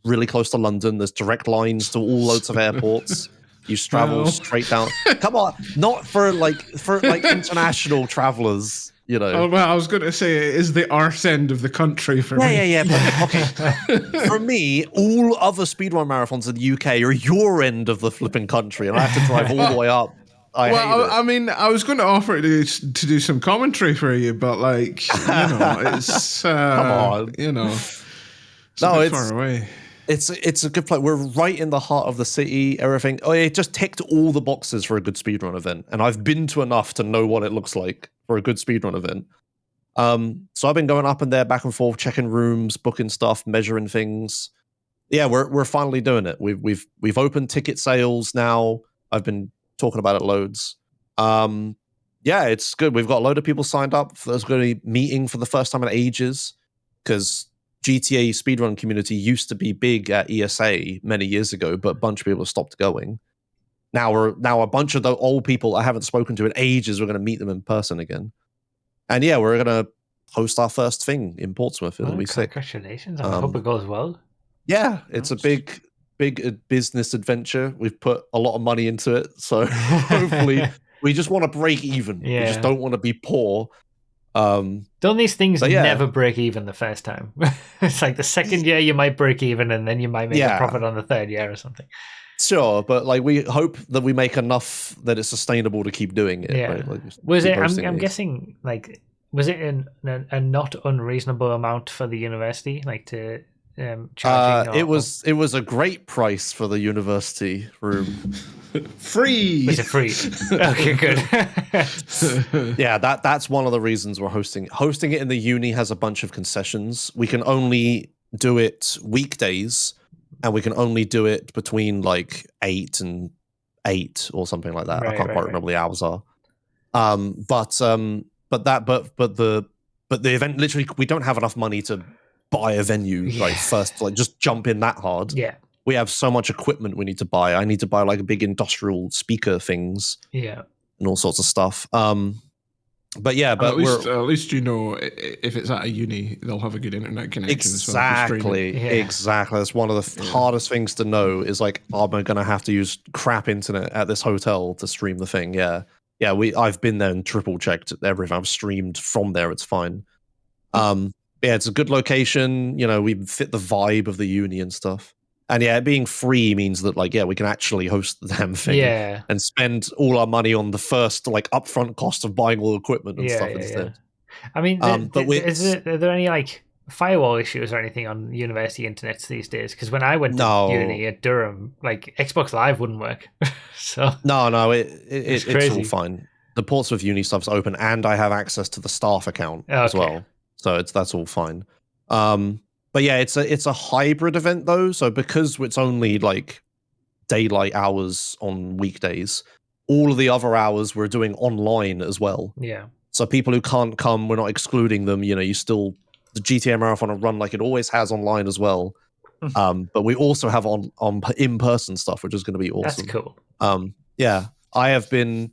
really close to London. There's direct lines to all loads of airports. You travel straight down. Come on, not for international travelers. You know. Oh, well, I was going to say it is the arse end of the country for me. Yeah. But, okay, for me, all other speedrun marathons in the UK are your end of the flipping country, and I have to drive all the way up. I mean, I was going to offer to do some commentary for you, but like, it's come on, it's far away. It's a good place. We're right in the heart of the city. Everything. It just ticked all the boxes for a good speedrun event, and I've been to enough to know what it looks like for a good speedrun event. So I've been going up and there, back and forth, checking rooms, booking stuff, measuring things. Yeah, we're finally doing it. We've opened ticket sales now. I've been talking about it loads. Yeah, it's good. We've got a load of people signed up. There's going to be meeting for the first time in ages because GTA speedrun community used to be big at ESA many years ago, but a bunch of people have stopped going. Now a bunch of the old people I haven't spoken to in ages, we're going to meet them in person again. And yeah, we're going to host our first thing in Portsmouth. It'll be sick. Congratulations. I hope it goes well. Yeah, it's a big business adventure. We've put a lot of money into it. So hopefully we just want to break even. Yeah. We just don't want to be poor. Don't these things never break even the first time? It's like the second year you might break even and then you might make a profit on the third year or something. Sure, but like we hope that we make enough that it's sustainable to keep doing it. Yeah. Right? Like, was it? I'm guessing like was it a not unreasonable amount for the university, like to charging? It was a great price for the university room. Free. Was it free? Okay, good. Yeah, that's one of the reasons we're hosting it in the uni. Has a bunch of concessions. We can only do it weekdays, and we can only do it between like 8 and 8 or something like that. I can't quite remember the hours are. But the event, literally, we don't have enough money to buy a venue first, like just jump in that hard. Yeah. We have so much equipment we need to buy. I need to buy like big industrial speaker things. Yeah. And all sorts of stuff. But at least if it's at a uni, they'll have a good internet connection. Exactly. That's one of the hardest things to know is like, am I going to have to use crap internet at this hotel to stream the thing? Yeah. I've been there and triple checked everything. I've streamed from there. It's fine. It's a good location. We fit the vibe of the uni and stuff. And yeah, being free means that like, we can actually host the damn thing and spend all our money on the first like upfront cost of buying all the equipment and stuff instead. I mean, are there any like firewall issues or anything on university internets these days? Because when I went to uni at Durham, like Xbox Live wouldn't work. So no, it's all fine. The Portsmouth uni stuff's open, and I have access to the staff account as well, so that's all fine. But yeah, it's a hybrid event though. So because it's only like daylight hours on weekdays, all of the other hours we're doing online as well. Yeah. So people who can't come, we're not excluding them. You still the GTA Marathon will run like it always has online as well. But we also have on in-person stuff, which is going to be awesome. That's cool. Yeah, I have been.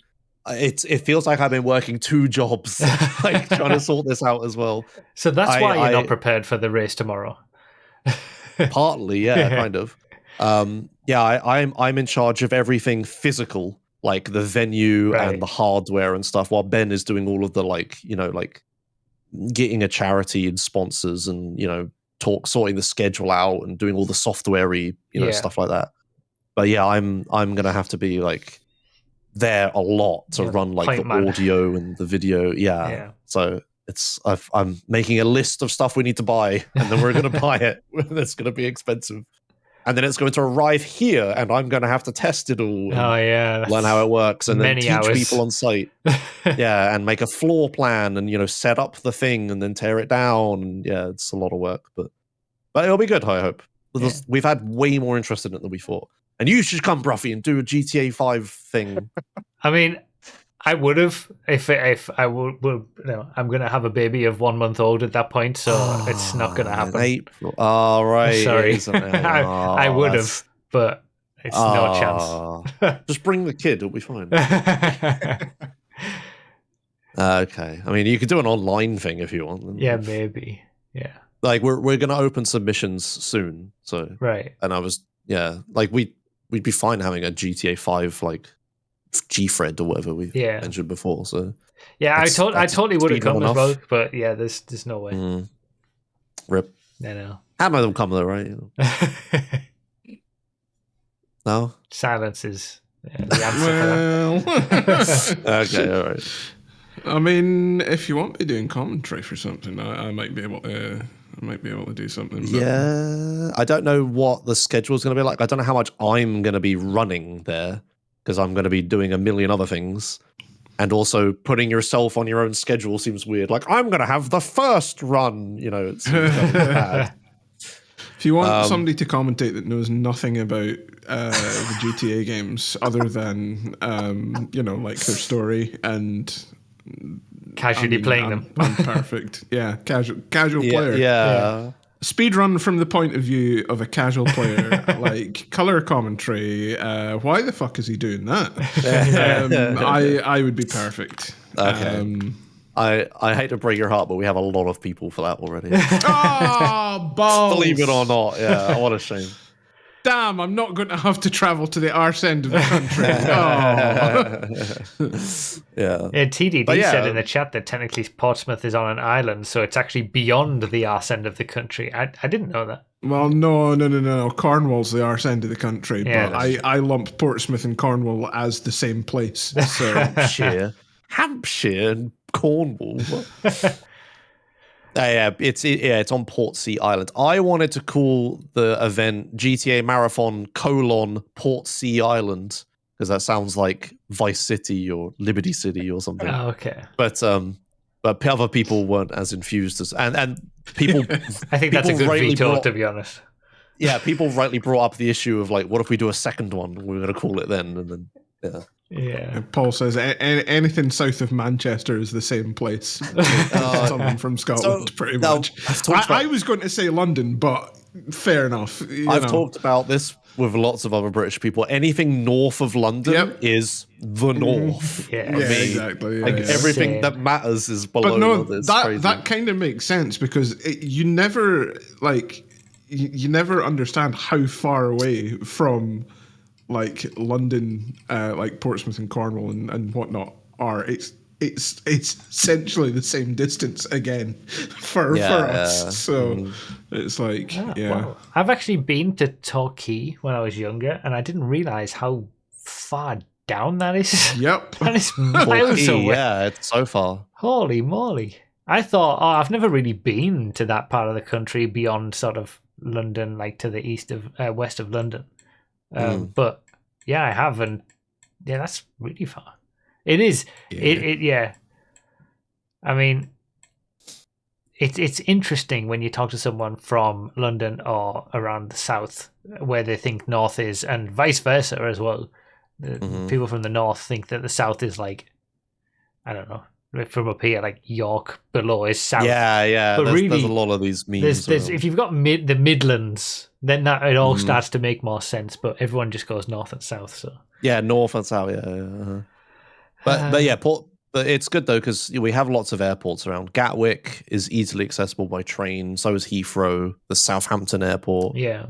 It feels like I've been working 2 jobs, like trying to sort this out as well. So that's why you're not prepared for the race tomorrow. Partly, yeah, kind of. I'm in charge of everything physical, like the venue and the hardware and stuff, while Ben is doing all of the like getting a charity and sponsors and sorting the schedule out and doing all the software-y, stuff like that. But yeah, I'm gonna have to be like there a lot to run like the audio and the video. Yeah. So I'm making a list of stuff we need to buy, and then we're going to buy it. That's going to be expensive. and then it's going to arrive here, and I'm going to have to test it all. Learn how it works, and then teach people on site. Yeah, and make a floor plan, and set up the thing, and then tear it down. And yeah, it's a lot of work, but it'll be good. I hope. Yeah. We've had way more interest in it than we thought, and you should come, Bruffy, and do a GTA 5 thing. I mean, I would have if I would. I'm going to have a baby of 1 month old at that point, so it's not going to happen. April. Oh, right. Sorry, I would have, but it's no chance. Just bring the kid; it'll be fine. Okay. I mean, you could do an online thing if you want. Yeah, maybe. Yeah. Like we're going to open submissions soon, so right. And I was like we'd be fine having a GTA 5 like G-Thread or whatever we mentioned before. So yeah, I totally would have come as well, but yeah, there's no way. Rip. I know. Hammer them come though, right? No. Silence is the answer for that. Okay, all right. I mean, if you want to be doing commentary for something, I might be able to. I might be able to do something. But... Yeah, I don't know what the schedule is going to be like. I don't know how much I'm going to be running there because I'm going to be doing a million other things. And also putting yourself on your own schedule seems weird. Like, I'm going to have the first run, it seems kind of bad. If you want somebody to commentate that knows nothing about the GTA games other than, like their story and... Casually playing them. I'm perfect. Yeah, casual player. Yeah. Speedrun from the point of view of a casual player, like color commentary. Why the fuck is he doing that? I would be perfect. Okay. I hate to break your heart, but we have a lot of people for that already. Oh, balls. Believe it or not. Yeah, what a shame. Damn, I'm not going to have to travel to the arse end of the country. TDD said in the chat that technically Portsmouth is on an island, so it's actually beyond the arse end of the country. I didn't know that. Well, no. Cornwall's the arse end of the country, but I lump Portsmouth and Cornwall as the same place. So. Hampshire and Cornwall. It's on Portsea Island. I wanted to call the event GTA Marathon : Portsea Island because that sounds like Vice City or Liberty City or something. Oh, okay. But other people weren't as infused as and people. I think that's a good veto, to be honest. Yeah, people rightly brought up the issue of like, what if we do a second one? We're going to call it then, and then Yeah. And Paul says anything south of Manchester is the same place. Someone from Scotland, pretty much. I was going to say London, but fair enough. I've talked about this with lots of other British people. Anything north of London is the north. Exactly. Everything that matters is below. But no, London. that kind of makes sense because you never understand how far away from like London, like Portsmouth and Cornwall and whatnot are. It's essentially the same distance again for us. So it's like, Well, I've actually been to Torquay when I was younger, and I didn't realize how far down that is. Yep. That is miles away. Yeah, it's so far. Holy moly. I thought, I've never really been to that part of the country beyond sort of London, like to the east of, west of London. But yeah, I have, and that's really far. It is. Yeah. I mean, it's interesting when you talk to someone from London or around the south where they think north is, and vice versa as well. People from the north think that the south is like, I don't know, from up here, like York below is south. Yeah. But there's a lot of these memes. If you've got the Midlands, then that it all starts to make more sense. But everyone just goes north and south. So yeah, north and south. Yeah. But it's good though because we have lots of airports around. Gatwick is easily accessible by train. So is Heathrow, the Southampton airport. Yeah.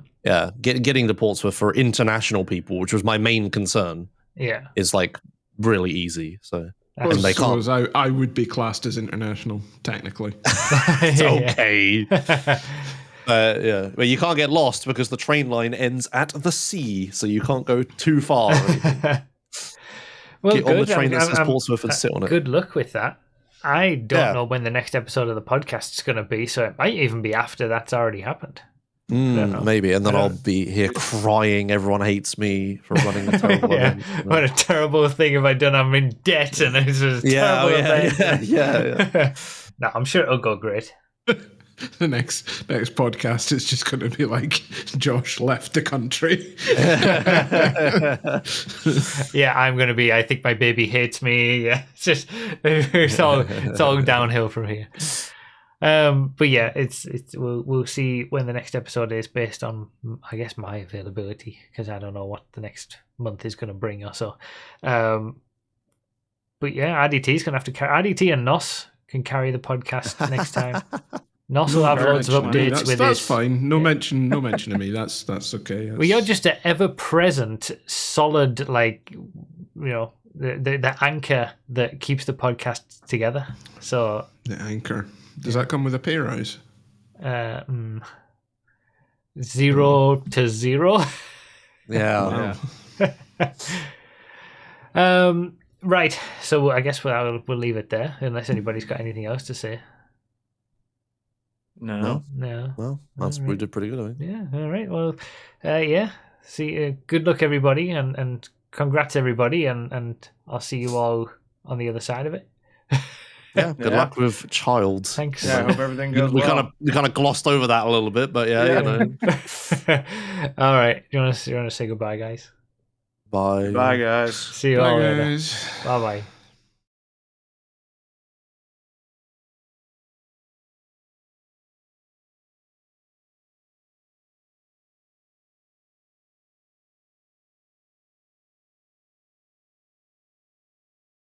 Getting to Portsmouth for international people, which was my main concern. Yeah, is like really easy. So. And they can't. I would be classed as international, technically. It's okay. But you can't get lost because the train line ends at the sea, so you can't go too far. Well, get on the train that says Portsmouth and sit on it. Good luck with that. I don't know when the next episode of the podcast is going to be, so it might even be after that's already happened. Maybe, and then I'll be here crying. Everyone hates me for running a terrible event. What a terrible thing have I done? I'm in debt, and it's a terrible event. Yeah. No, I'm sure it'll go great. The next podcast is just going to be like Josh left the country. Yeah, I'm going to be. I think my baby hates me. Yeah, it's all downhill from here. But yeah, we'll see when the next episode is based on, I guess, my availability, because I don't know what the next month is going to bring or so. But yeah, RDT's going to have to carry. RDT and Nos can carry the podcast next time. Nos will have loads of updates with that's fine. No mention of me. That's okay. Well, you're just an ever-present, solid, like, the anchor that keeps the podcast together. So the anchor. Does that come with a pay rise? 0 to 0. Yeah. Right. So I guess we'll leave it there, unless anybody's got anything else to say. No. Well, we did pretty good, I think. Yeah. All right. Well, yeah. See. Good luck, everybody, and congrats, everybody, and I'll see you all on the other side of it. Yeah, good luck with child. Thanks. Yeah, I hope everything goes well. We kind of glossed over that a little bit, but yeah. All right. You want to say goodbye, guys? Bye. Bye, guys. See you all later. Bye-bye.